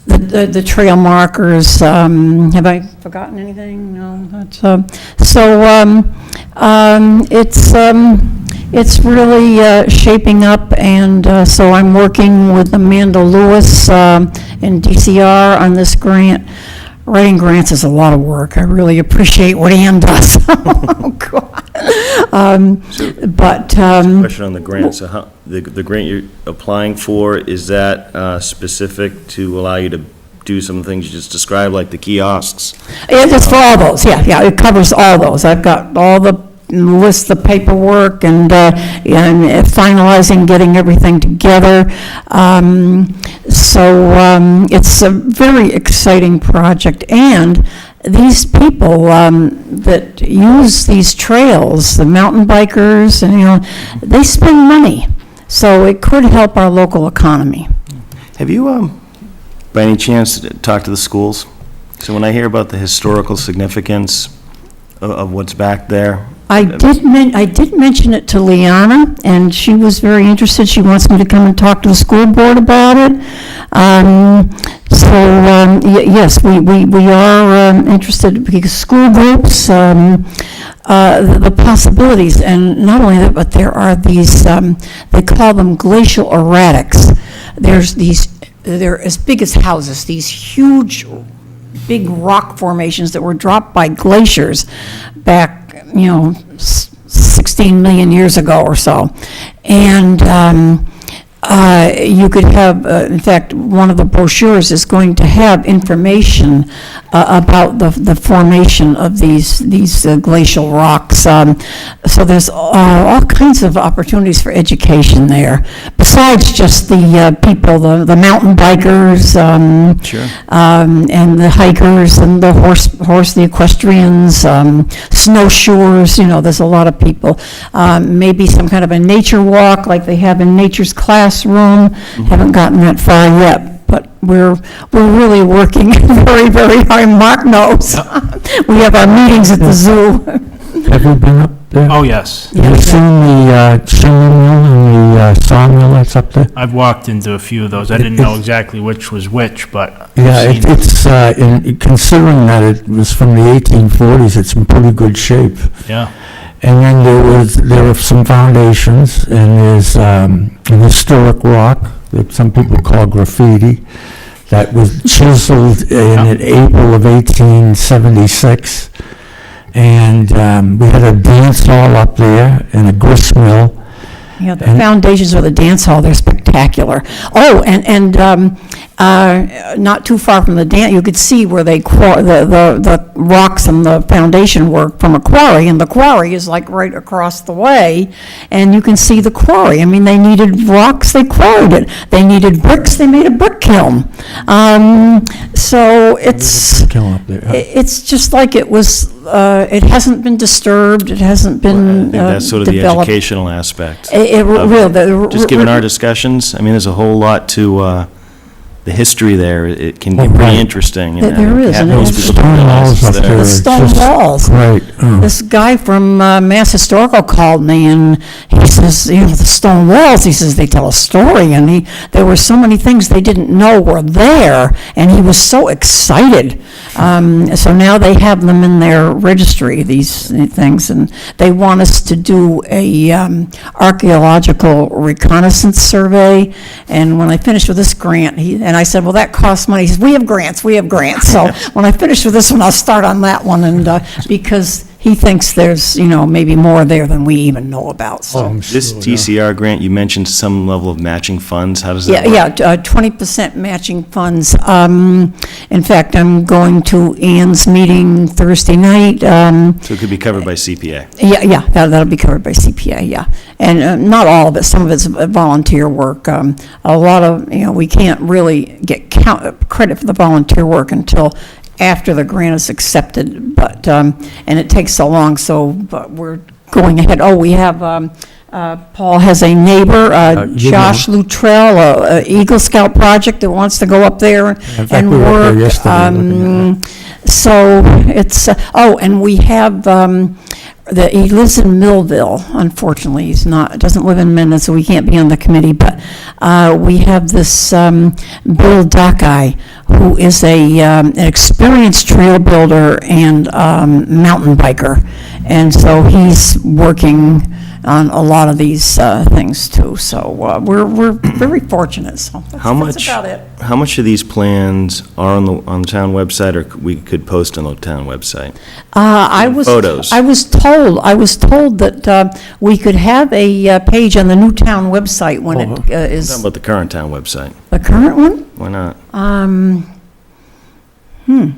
the trail markers. Have I forgotten anything? No. That's, it's really shaping up, and so I'm working with Amanda Lewis and DCR on this grant. Writing grants is a lot of work. I really appreciate what Ann does. Oh, God. Question on the grant. So how, the grant you're applying for, is that specific to allow you to do some things you just described, like the kiosks? It's for all those, yeah, it covers all those. I've got all the list, the paperwork, and finalizing, getting everything together. It's a very exciting project, and these people that use these trails, the mountain bikers, and they spend money, so it could help our local economy. Have you, by any chance, talked to the schools? So when I hear about the historical significance of what's back there, I did mention it to Liana, and she was very interested. She wants me to come and talk to the school board about it. Yes, we are interested, because school groups, the possibilities, and not only that, but there are these, they call them glacial erratics. They're as big as houses, these huge, big rock formations that were dropped by glaciers back 16 million years ago or so. And you could have, in fact, one of the brochures is going to have information about the formation of these glacial rocks. So there's all kinds of opportunities for education there, besides just the people, the mountain bikers, Sure. and the hikers, and the the equestrians, snowshoers, there's a lot of people. Maybe some kind of a nature walk like they have in Nature's Classroom. Haven't gotten that far yet, but we're really working very, very hard. Mark knows. We have our meetings at the zoo. Have you been up there? Oh, yes. Have you seen the cinnamon mill and the sawmill that's up there? I've walked into a few of those. I didn't know exactly which was which, but Yeah, I've seen it. it's, considering that it was from the 1840s, it's in pretty good shape. Yeah. And then there are some foundations, and there's an historic rock that some people call graffiti, that was chiseled in April of 1876. And we had a dance hall up there and a grist mill. Yeah, the foundations of the dance hall, they're spectacular. Oh, and not too far from the dance, you could see where they, the rocks and the foundation work from a quarry, and the quarry is like right across the way, and you can see the quarry. I mean, they needed rocks, they quarried it. They needed bricks, they made a brick kiln. So it's just like it was, it hasn't been disturbed, it hasn't been I think that's sort of the developed. educational aspect. Just Just given our discussions, I mean, there's a whole lot to the history there. It can be pretty interesting. There is, and most it's people don't realize it's there. the stone walls. Right. This guy from Mass Historical called me, and he says, the stone walls, he says, they tell a story, and there were so many things they didn't know were there, and he was so excited. So now they have them in their registry, these things, and they want us to do a archaeological reconnaissance survey, and when I finished with this grant, and I said, well, that costs money. He says, we have grants. So when I finish with this one, I'll start on that one, and because he thinks there's, maybe more there than we even know about, so. This TCR grant, you mentioned some level of matching funds. How does that work? Yeah, 20% matching funds. In fact, I'm going to Ann's meeting Thursday night. So it could be covered by CPA. Yeah, that'll be covered by CPA, yeah. And not all of it, some of it's volunteer work. A lot of, we can't really get credit for the volunteer work until after the grant is accepted, but, and it takes so long, but we're going ahead. Oh, we have, Paul has a neighbor, Josh Luttrell, a Eagle Scout project that wants to go up there and work. So it's, and we have, he lives in Millville, unfortunately. Doesn't live in Mendon, so we can't be on the committee, but we have this Bill Dockeye, who is an experienced trail builder and mountain biker. And so he's working on a lot of these things too. So we're very fortunate. So that's about it. How much of these plans are on the town website, or we could post on the town website? Photos. I was told that we could have a page on the new town website when it is. How about the current town website? The current one? Why not?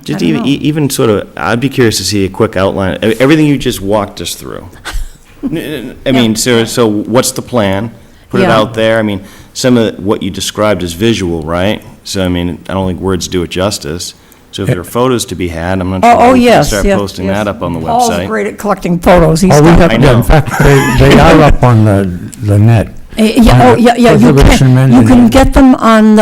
Just even sort of, I'd be curious to see a quick outline, everything you just walked us through. I mean, so what's the plan? Put it out there. I mean, some of what you described is visual, right? So, I mean, I don't think words do it justice. So if there are photos to be had, I'm not sure we can start posting that up on the website. Paul's great at collecting photos. I know. In fact, they are up on the net. You can get them on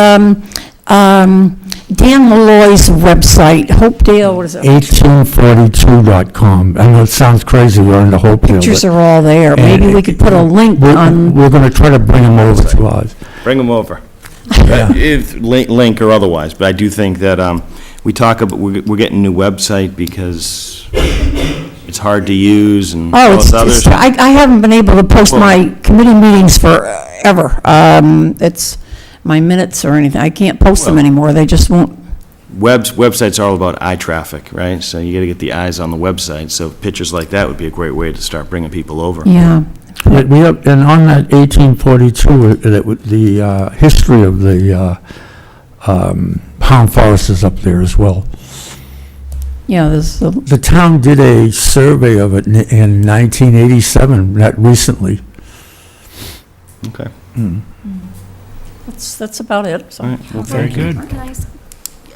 Dan Malloy's website, Hopedale, what is it? 1842.com. I know it sounds crazy, we're in the Hopedale. Pictures are all there. Maybe we could put a link on. We're going to try to bring them over to us. Bring them over. If link or otherwise, but I do think that we talk about, we're getting a new website because it's hard to use and I haven't been able to post my committee meetings forever. It's my minutes or anything. I can't post them anymore. They just won't. Websites are all about eye traffic, right? So you got to get the eyes on the website. So pictures like that would be a great way to start bringing people over. Yeah. We have, and on that 1842, the history of the Palm Forest is up there as well. Yeah, there's, The town did a survey of it in 1987, not recently. Okay. that's about it, so. All right, well, Very thank you. good. Can I ask-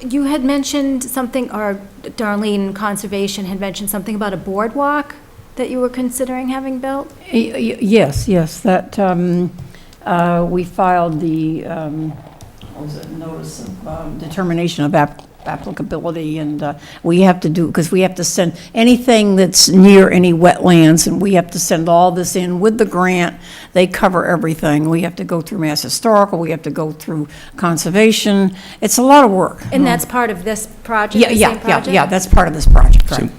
You had mentioned something, or Darlene Conservation had mentioned something about a boardwalk that you were considering having built? Yes, that, we filed the, what was it, notice of determination of applicability, and we have to do, because we have to send anything that's near any wetlands, and we have to send all this in with the grant. They cover everything. We have to go through Mass Historical, we have to go through Conservation. It's a lot of work. And that's part of this project, Yeah, the same project? yeah, that's part of this project, right.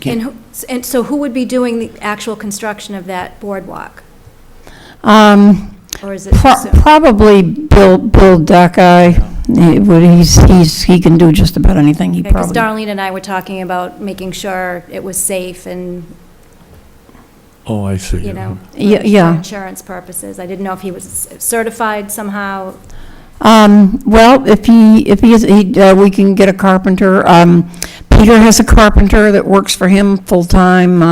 And so who would be doing the actual construction of that boardwalk? Or is it too soon? Probably Bill Duckeye. He can do just about anything. He Because probably. Darlene and I were talking about making sure it was safe and, Oh, I see. you know, Yeah. for insurance purposes. I didn't know if he was certified somehow. Well, if he is, we can get a carpenter. Peter has a carpenter that works for him full-time,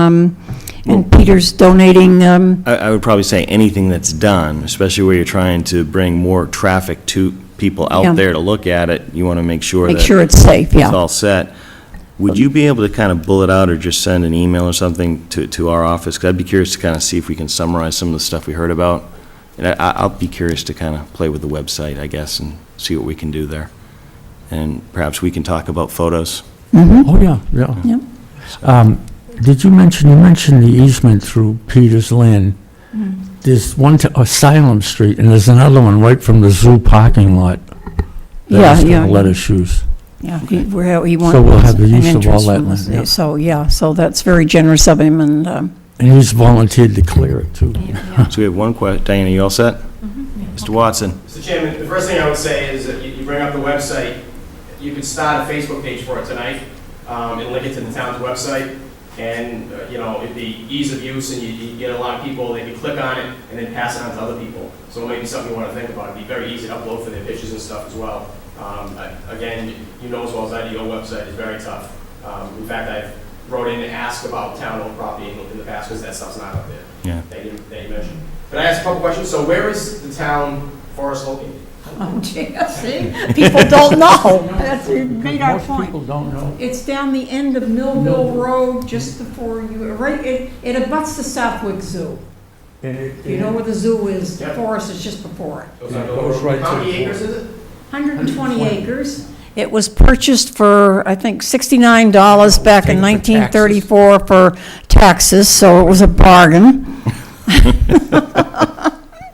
and Peter's donating, I would probably say anything that's done, especially where you're trying to bring more traffic to people Yeah. out there to look at it, you want to make sure that make sure it's safe, yeah. it's all set. Would you be able to kind of bullet out or just send an email or something to our office? Because I'd be curious to kind of see if we can summarize some of the stuff we heard about. And I'll be curious to kind of play with the website, I guess, and see what we can do there. And perhaps we can talk about photos. Oh, yeah. Yep. Did you mentioned the easement through Peters Land. There's one to Asylum Street, and there's another one right from the zoo parking lot. Yeah, That he's yeah. gonna let us use. Yeah, he wants. So we'll have the an use of all entrance that from the- land, yeah. So, yeah, so that's very generous of him, and, And he's volunteered to clear it, too. So we have one question. Diana, you all set? Mr. Watson? Mr. Chairman, the first thing I would say is that you bring up the website. You could start a Facebook page for it tonight and link it to the town's website. And, you know, it'd be ease of use, and you get a lot of people, they can click on it and then pass it on to other people. So it might be something you want to think about. It'd be very easy to upload for their pictures and stuff as well. Again, you know as well as I do, your website is very tough. In fact, I've wrote in to ask about town-owned property in the past, because that stuff's not up there. Yeah. That you mentioned. Could I ask a couple questions? So where is the town forest located? oh, gee, see, people don't know. That's, you made our Most point. people don't know. It's down the end of Millville Road, just before you, right, it abuts the Southwick Zoo. You know where the zoo is, the Yep. forest is just before it. Goes on the goes road. right How to many the acres is it? 120 acres. It was purchased for, I think, $69 back in 1934 for taxes, so it was a bargain. And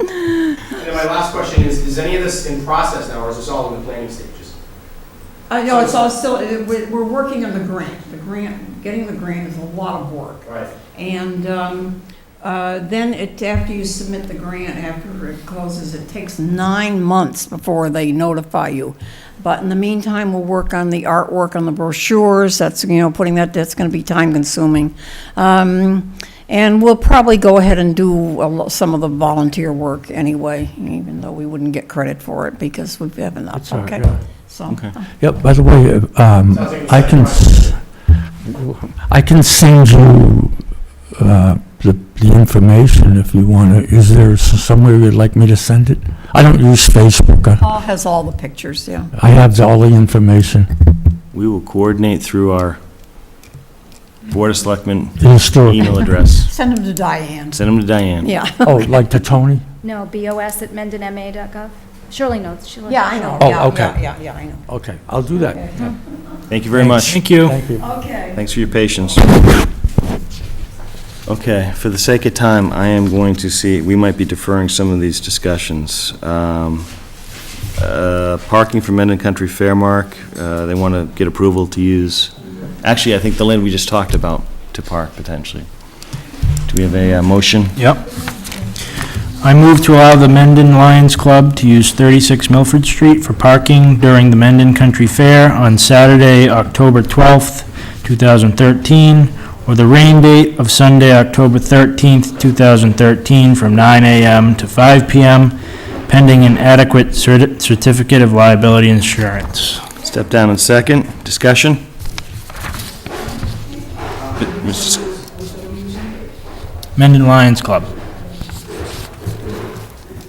then my last question is any of this in process now, or is this all in the planning stages? No, it's all still, we're working on the grant. The grant, getting the grant is a lot of work. Right. And then after you submit the grant, after it closes, it takes 9 months before they notify you. But in the meantime, we'll work on the artwork on the brochures. That's, putting that's going to be time consuming. And we'll probably go ahead and do some of the volunteer work anyway, even though we wouldn't get credit for it because we have enough. That's all right, Okay. yeah. So. Okay. Yep, by the way, I can send you the information if you want to. Is there somewhere you'd like me to send it? I don't use Facebook. Paul has all the pictures, yeah. I have all the information. We will coordinate through our Board of Selectmen Historic. email address. Send them to Diane. Send them to Diane. Yeah. Oh, like to Tony? No, BOS@mendonma.gov. Shirley knows. Shirley Yeah, I know. Oh, Yeah, okay. Yeah, I know. Okay, I'll do that. Thank you very much. Thank you. Thank you. Okay. Thanks for your patience. Okay, for the sake of time, I am going to see, we might be deferring some of these discussions. Parking for Mendon Country Fairmark, they want to get approval to use, actually, I think the land we just talked about to park potentially. Do we have a motion? Yep. I move to allow the Mendon Lions Club to use 36 Milford Street for parking during the Mendon Country Fair on Saturday, October 12th, 2013, with a rain date of Sunday, October 13th, 2013, from 9 a.m. to 5 p.m., pending an adequate certificate of liability insurance. Step down in second. Discussion? Mr. Mendon Lions Club.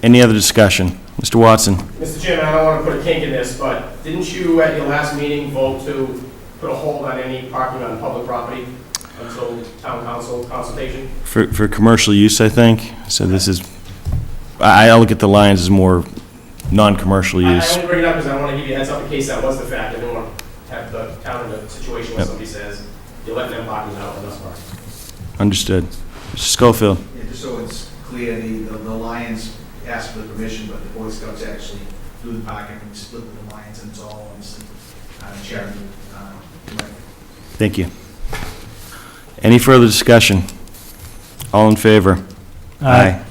Any other discussion? Mr. Watson? Mr. Chairman, I don't want to put a kink in this, but didn't you at your last meeting vote to put a hold on any parking on public property until town council consultation? For commercial use, I think. So this is, I look at the Lions as more non-commercial I use. only bring it up because I want to give you a heads up in case that was the fact. I didn't want to have the town in a situation where Yep. somebody says, you're letting them parking out on us parking. Understood. Mr. Schofield? Yeah, just so it's clear, the Lions asked for the permission, but the Boy Scouts actually do the parking, and we split with the Lions, and it's all obviously charitable. Right. Thank you. Any further discussion? All in favor? Aye.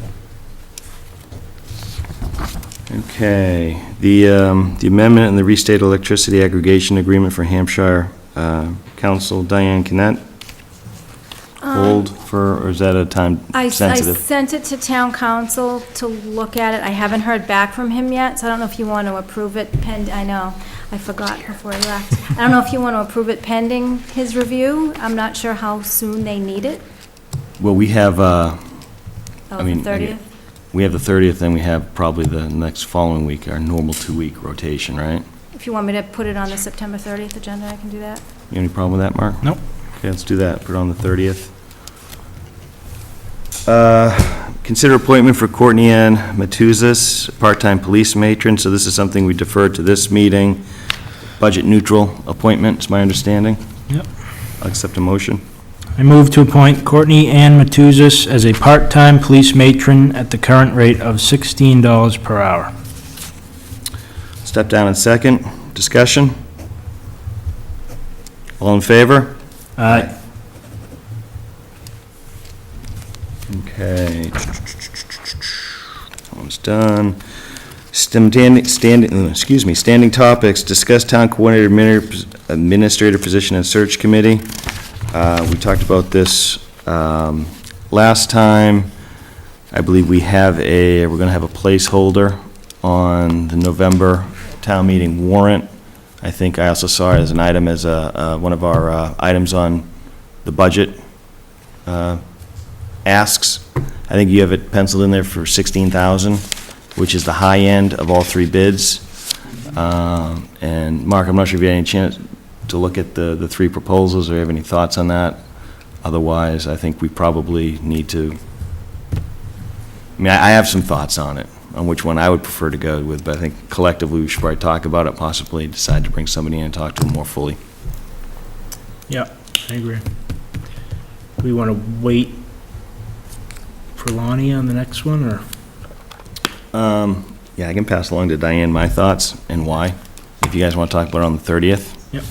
Okay, the amendment and the restated electricity aggregation agreement for Hampshire Council, Diane, can that hold for, or is that a time I sensitive? sent it to town council to look at it. I haven't heard back from him yet, so I don't know if you want to approve it I know, I forgot before he left. I don't know if you want to approve it pending his review. I'm not sure how soon they need it. Well, we have, Oh, I mean, the 30th? we have the 30th, then we have probably the next following week, our normal 2-week rotation, right? If you want me to put it on the September 30th agenda, I can do that. You have any problem with that, Mark? Nope. Okay, let's do that, put it on the 30th. Consider appointment for Courtney Ann Matuzas, part-time police matron, so this is something we deferred to this meeting. Budget neutral appointment, is my understanding. Yep. I'll accept a motion. I move to appoint Courtney Ann Matuzas as a part-time police matron at the current rate of $16 per hour. Step down in second. Discussion? All in favor? Aye. Okay. That one's done. Standing topics, discuss town coordinator administrator position and search committee. We talked about this last time. I believe we're going to have a placeholder on the November town meeting warrant. I think I also saw it as an item as one of our items on the budget asks. I think you have it penciled in there for $16,000, which is the high end of all three bids. And Mark, I'm not sure if you had any chance to look at the three proposals, or have any thoughts on that. Otherwise, I think we probably need to, I have some thoughts on it, on which one I would prefer to go with, but I think collectively we should probably talk about it, possibly decide to bring somebody in and talk to them more fully. Yep, I agree. Do we want to wait for Lonnie on the next one, or? Yeah, I can pass along to Diane my thoughts and why, if you guys want to talk about it on the 30th. Yep.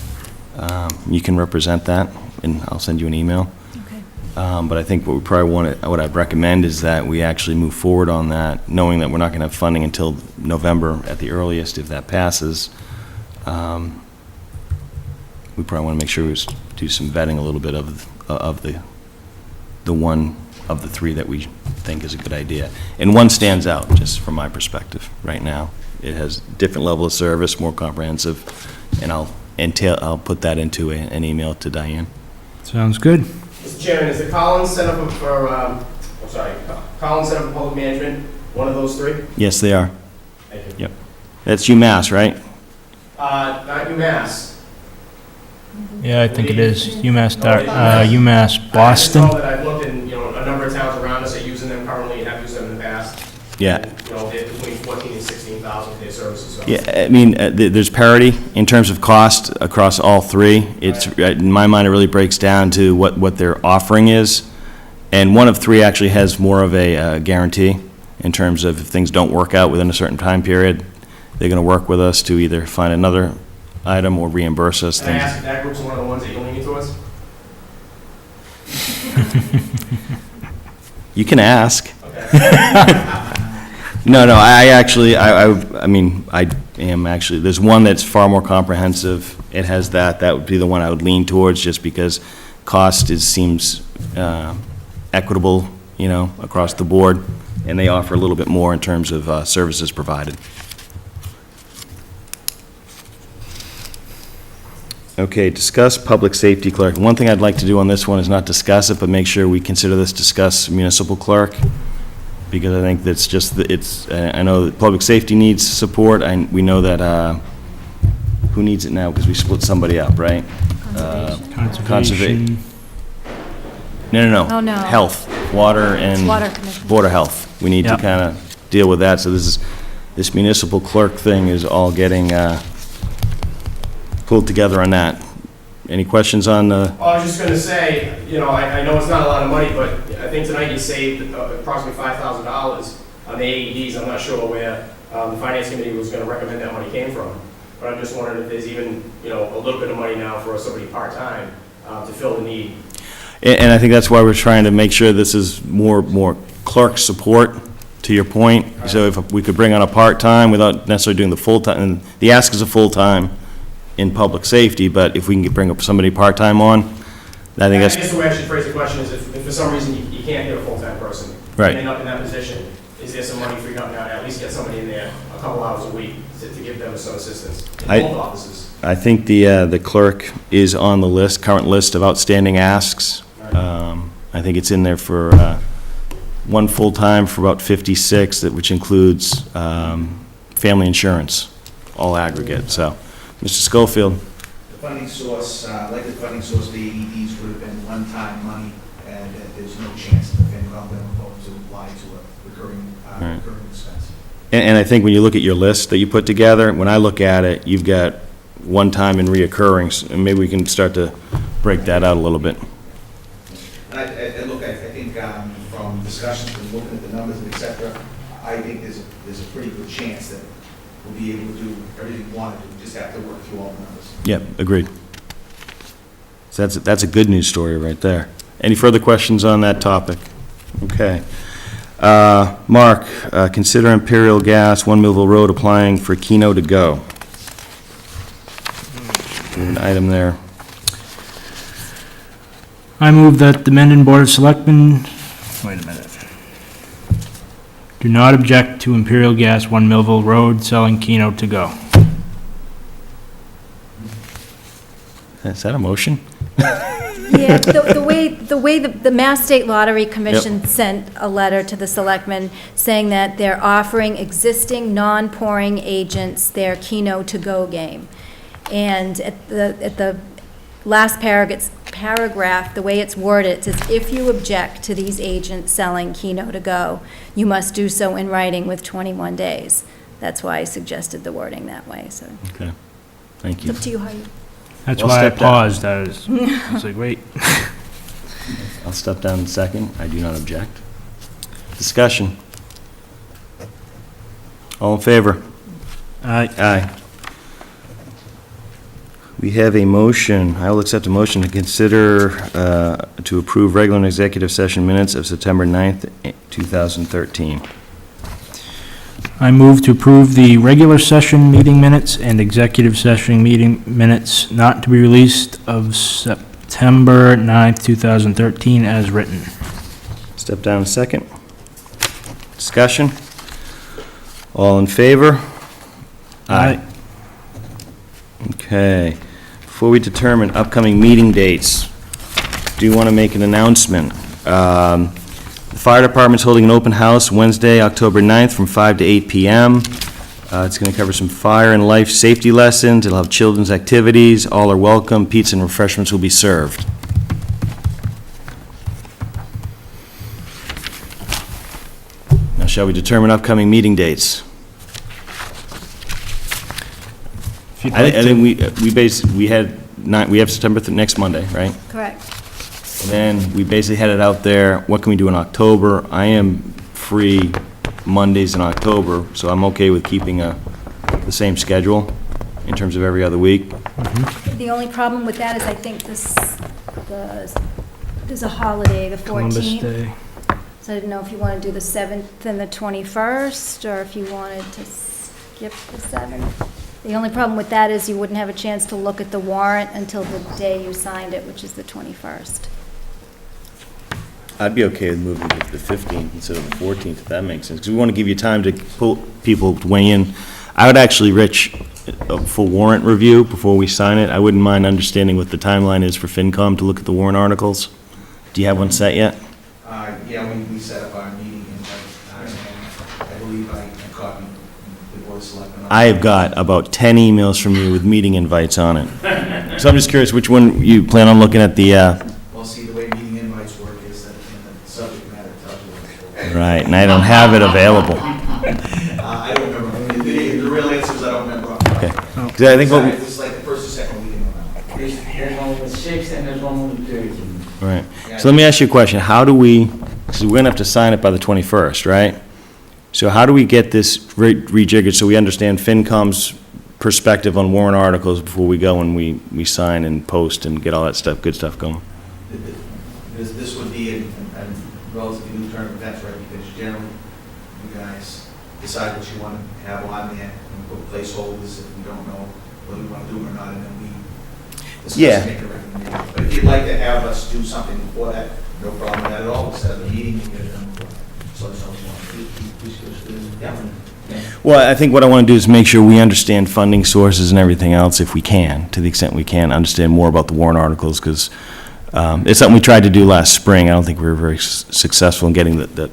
You can represent that, and I'll send you an email. Okay. But I think what we probably want to, what I'd recommend is that we actually move forward on that, knowing that we're not going to have funding until November at the earliest, if that passes. We probably want to make sure we do some vetting a little bit of the one of the three that we think is a good idea. And one stands out, just from my perspective, right now. It has different level of service, more comprehensive, and I'll put that into an email to Diane. Sounds good. Mr. Chairman, is the Collins Center for Collins Center for Public Management one of those three? Yes, they are. Thank you. Yep. That's UMass, right? Not UMass. Yeah, I think it is. UMass I Boston. know that I've looked in, a number of towns around us are using them currently and have used them in the past. Yeah. They're between 14 and 16,000 for their services. So. Yeah, I mean, there's parity in terms of cost across all three. It's, in my mind, it really breaks down to what their offering is. And one of three actually has more of a guarantee in terms of if things don't work out within a certain time period, they're going to work with us to either find another item or reimburse us. Can I ask if that group's one of the ones that you're leaning towards? You can ask. Okay. No, I am actually, there's one that's far more comprehensive. It has that would be the one I would lean towards, just because cost seems equitable, across the board, and they offer a little bit more in terms of services provided. Okay, discuss public safety clerk. One thing I'd like to do on this one is not discuss it, but make sure we consider this discuss municipal clerk, because I think that's just, I know that public safety needs support, and we know that, who needs it now, because we split somebody up, right? Conservation. No. Oh, no. Health, water and. Water commission. Board of Health. We need to Yep. kind of deal with that, so this municipal clerk thing is all getting, pulled together on that. Any questions on the? I was just gonna say, I know it's not a lot of money, but I think tonight you saved approximately $5,000 on the AEDs. I'm not sure where the finance committee was gonna recommend that money came from. But I'm just wondering if there's even, a little bit of money now for somebody part-time to fill the need. And I think that's why we're trying to make sure this is more clerk support, to your point. So if we could bring on a part-time without necessarily doing the full-time, and the ask is a full-time in public safety, but if we can bring up somebody part-time on, I think I that's, guess the way I should phrase the question is if for some reason you can't get a full-time person, Right. and end up in that position, is there some money freed up now to at least get somebody in there a couple hours a week to give them some assistance in both offices? I think the clerk is on the list, current list of outstanding asks. I think it's in there for one full-time for about 56, which includes family insurance, all aggregate, so. Mr. Schofield? The funding source, likely funding source of the AEDs would have been one-time money, and there's no chance that the FinCom will vote to apply to a recurring expense. And I think when you look at your list that you put together, when I look at it, you've got one-time and reoccurrings, and maybe we can start to break that out a little bit. And look, I think from discussions and looking at the numbers and et cetera, I think there's a pretty good chance that we'll be able to do everything we want to do, we just have to work through all the numbers. Yep, agreed. So that's a good news story right there. Any further questions on that topic? Okay. Mark, consider Imperial Gas, 1 Millville Road, applying for Keno to Go. An item there. I move that the Mendon Board of Selectmen, wait a minute, do not object to Imperial Gas, 1 Millville Road, selling Keno to Go. Is that a motion? Yeah, the way the Mass State Lottery Commission sent a letter to the selectmen saying that they're offering existing non-pouring agents their Keno to Go game. And at the last paragraph, the way it's worded, it says, if you object to these agents selling Keno to Go, you must do so in writing with 21 days. That's why I suggested the wording that way, so. Okay, thank you. It's up to you how you. That's Well, why I step down. paused, I was like, wait. I'll step down in a second. I do not object. Discussion. All in favor? Aye. Aye. We have a motion. I will accept a motion to consider to approve regular and executive session minutes of September 9th, 2013. I move to approve the regular session meeting minutes and executive session meeting minutes not to be released of September 9th, 2013, as written. Step down a second. Discussion. All in favor? Aye. Okay. Before we determine upcoming meeting dates, do you want to make an announcement? The fire department's holding an open house Wednesday, October 9th, from 5 to 8 p.m. It's going to cover some fire and life safety lessons. It'll have children's activities. All are welcome. Pizza and refreshments will be served. Now, shall we determine upcoming meeting dates? If you'd I like to- think we have September, next Monday, right? Correct. And then we basically had it out there, what can we do in October? I am free Mondays in October, so I'm okay with keeping the same schedule in terms of every other week. The only problem with that is I think there's a holiday, the 14th. Columbus Day. So I didn't know if you want to do the 7th and the 21st, or if you wanted to skip the 7th. The only problem with that is you wouldn't have a chance to look at the warrant until the day you signed it, which is the 21st. I'd be okay with moving to the 15th instead of the 14th, if that makes sense, because we want to give you time to pull people to weigh in. I would actually, Rich, for warrant review, before we sign it, I wouldn't mind understanding what the timeline is for FinCom to look at the warrant articles. Do you have one set yet? Yeah, we set up our meeting, and I believe I copied the Board of Selectmen. I have got about 10 emails from you with meeting invites on it. So I'm just curious which one you plan on looking at the, Well, see, the way meeting invites work is that the subject matter tells you what it's for. right, and I don't have it available. I don't remember. The real answer is I don't remember. Okay. 'Cause I think what we- It's like the first or second week in November. There's one with 6 and there's one with 13. Right. So let me ask you a question. How do we, because we're going to have to sign it by the 21st, right? So how do we get this rejiggered so we understand FinCom's perspective on warrant articles before we go and we sign and post and get all that stuff, good stuff going? This would be a relatively new turn of events, right? Because generally, you guys decide what you want to have on there and put placeholders if you don't know whether we want to do them or not, and then we discuss Yeah. and make a recommendation. But if you'd like to have us do something before that, no problem with that at all. We'll set up a meeting and get it done before. So that's all we want to do. Yeah. Well, I think what I want to do is make sure we understand funding sources and everything else, if we can, to the extent we can, understand more about the warrant articles, because it's something we tried to do last spring. I don't think we were very successful in getting that.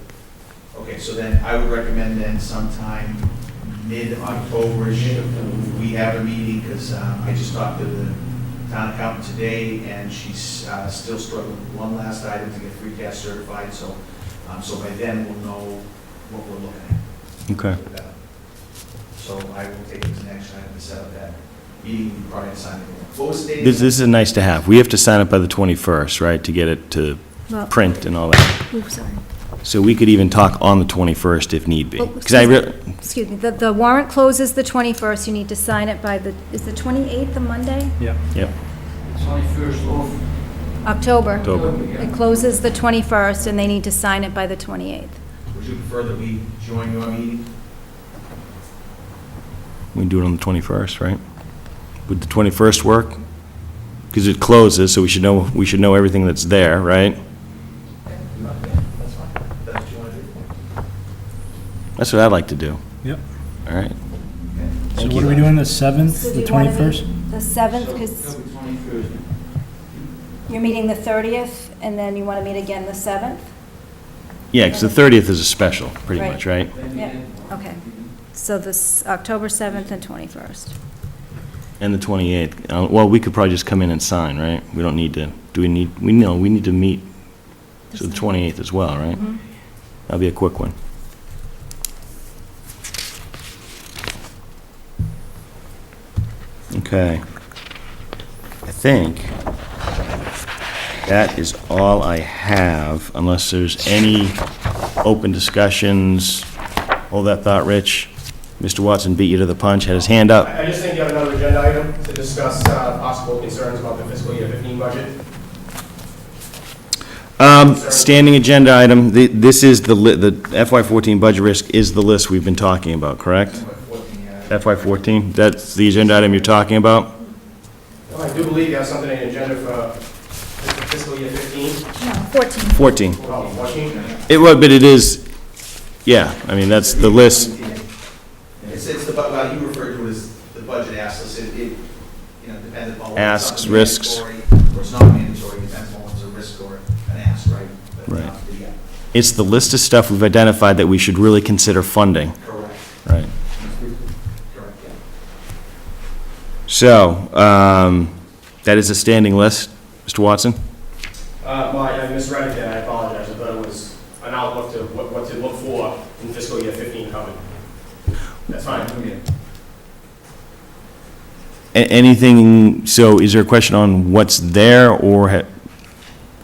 Okay, so then I would recommend then sometime mid-October-ish, we have a meeting, because I just talked to the town accountant today, and she's still struggling with one last item to get free cash certified, so by then we'll know what we're looking at. Okay. So I will take it as an action item to set up that meeting prior to signing. What was the date? This is nice to have. We have to sign it by the 21st, right, to get it to Well- print and all that. Oops, sorry. So we could even talk on the 21st if need be. Oh, 'Cause I Excuse me, the warrant closes the 21st, you need to sign it by is the 28th a Monday? Yep. 21st of October. October. It closes the 21st, and they need to sign it by the 28th. Would you prefer that we join your meeting? We can do it on the 21st, right? Would the 21st work? Because it closes, so we should know everything that's there, right? That's fine. That's what you want to do? That's what I'd like to do. Yep. All right. So what are we doing, the 7th, So do the you wanna 21st? meet The 7th, because 21st. you're meeting the 30th, and then you want to meet again the 7th? Yeah, because the 30th is a special, pretty Right. much, right? Yeah, okay. So this October 7th and 21st. And the 28th. Well, we could probably just come in and sign, right? We don't need to, we need to meet, so the 28th as well, right? Mhm. That'll be a quick one. Okay. I think that is all I have, unless there's any open discussions. Hold that thought, Rich. Mr. Watson beat you to the punch, had his hand up. I just think you have another agenda item to discuss possible concerns about the fiscal year 15 budget. Standing agenda item, this is the FY14 budget risk is the list we've been talking about, correct? FY14, that's the agenda item you're talking about? Well, I do believe you have something on the agenda for fiscal year 15. No, 14. 14. Oh, 14? It was, but it is, yeah, I mean, that's the list. It's the, well, you referred to it as the budget asks us, it depends upon. whether Asks, something's risks. mandatory Or it's not mandatory, depends on whether it's a risk or an ask, right? But, Right. yeah, It's the list of stuff we've identified that we should really consider funding. correct, Right. correct, yeah. So, that is a standing list, Mr. Watson? Well, I misread it there, I apologize. I thought it was an outlook to what to look for in fiscal year 15 coming. That's fine. Anything, so is there a question on what's there, or?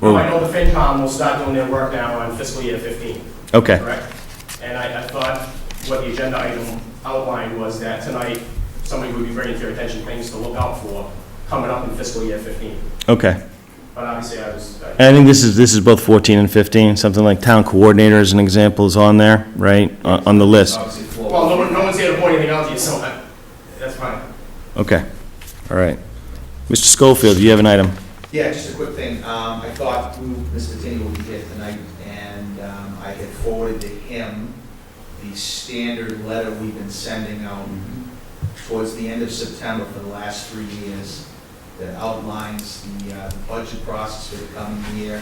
Well, I know the FinCom will start doing their work now on fiscal year 15. Okay. Correct? And I thought what the agenda item outlined was that tonight, somebody would be bringing to your attention things to look out for coming up in fiscal year 15. Okay. But obviously, I I think this is both 14 and 15, something like town coordinator as an example is on there, right, on the list. Obviously, Well, no one's here to point anything out to you, so that's fine. Okay, all right. Mr. Schofield, do you have an item? Yeah, just a quick thing. I thought Mr. Tinny would be here tonight, and I had forwarded to him the standard letter we've been sending out towards the end of September for the last 3 years that outlines the budget process for the coming year,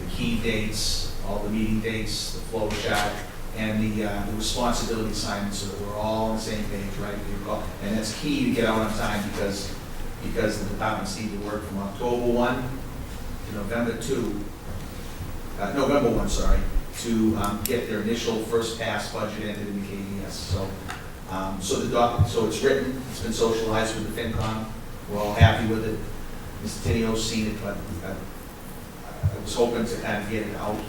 the key dates, all the meeting dates, the flow chart, and the responsibility assignments, so that we're all on the same page, right? And that's key to get out on time because the departments need to work from October 1 to November 1, sorry, to get their initial first pass budget entered in the KDS. So it's written, it's been socialized with the FinCom, we're all happy with it. Mr. Tenio's seen it, but I was hoping to kind of get it out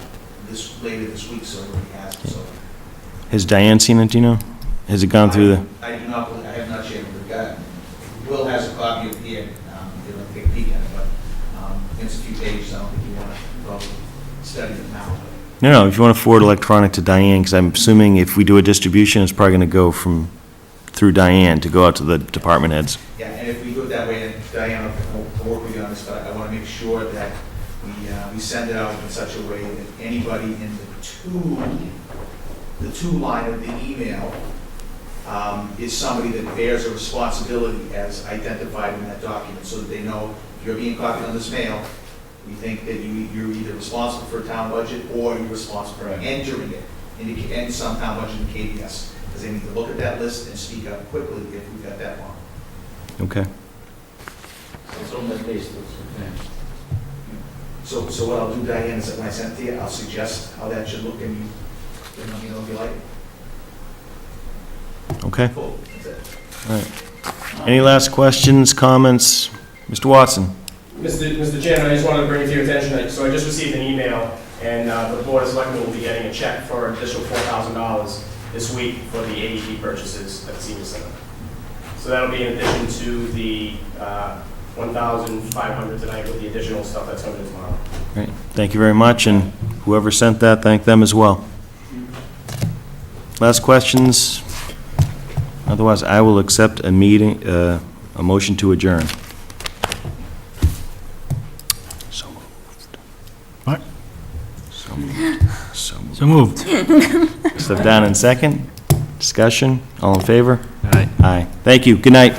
later this week, so everybody has it, so. Has Diane seen it, do you know? Has it gone through the? I do not, I have not shared with the guy. Will has a copy of it here, if you'll take a peek at it, but it's a few pages, I don't think you want to probably study it now. No, if you want to forward electronic to Diane, because I'm assuming if we do a distribution, it's probably going to go through Diane to go out to the department heads. Yeah, and if we do it that way, then Diane will work with you on this, but I want to make sure that we send it out in such a way that anybody in the to line of the email is somebody that bears a responsibility as identified in that document, so that they know if you're being copied on this mail, we think that you're either responsible for a town budget or you're responsible for entering it in some town budget in KBS. Because they need to look at that list and speak up quickly if we've got that wrong. Okay. So what I'll do, Diane, is that when I send it to you, I'll suggest how that should look, and you let me know if you like it. Okay. Cool, that's it. All right. Any last questions, comments? Mr. Watson? Mr. Chairman, I just wanted to bring it to your attention, so I just received an email, and the Board of Selectmen will be getting a check for an additional $4,000 this week for the AED purchases at the senior center. So that'll be in addition to the $1,500 tonight with the additional stuff that's coming in tomorrow. Great. Thank you very much, and whoever sent that, thank them as well. Last questions? Otherwise, I will accept a motion to adjourn. So moved. What? So moved. So moved. So moved. Step down in second. Discussion. All in favor? Aye. Aye. Thank you. Good night.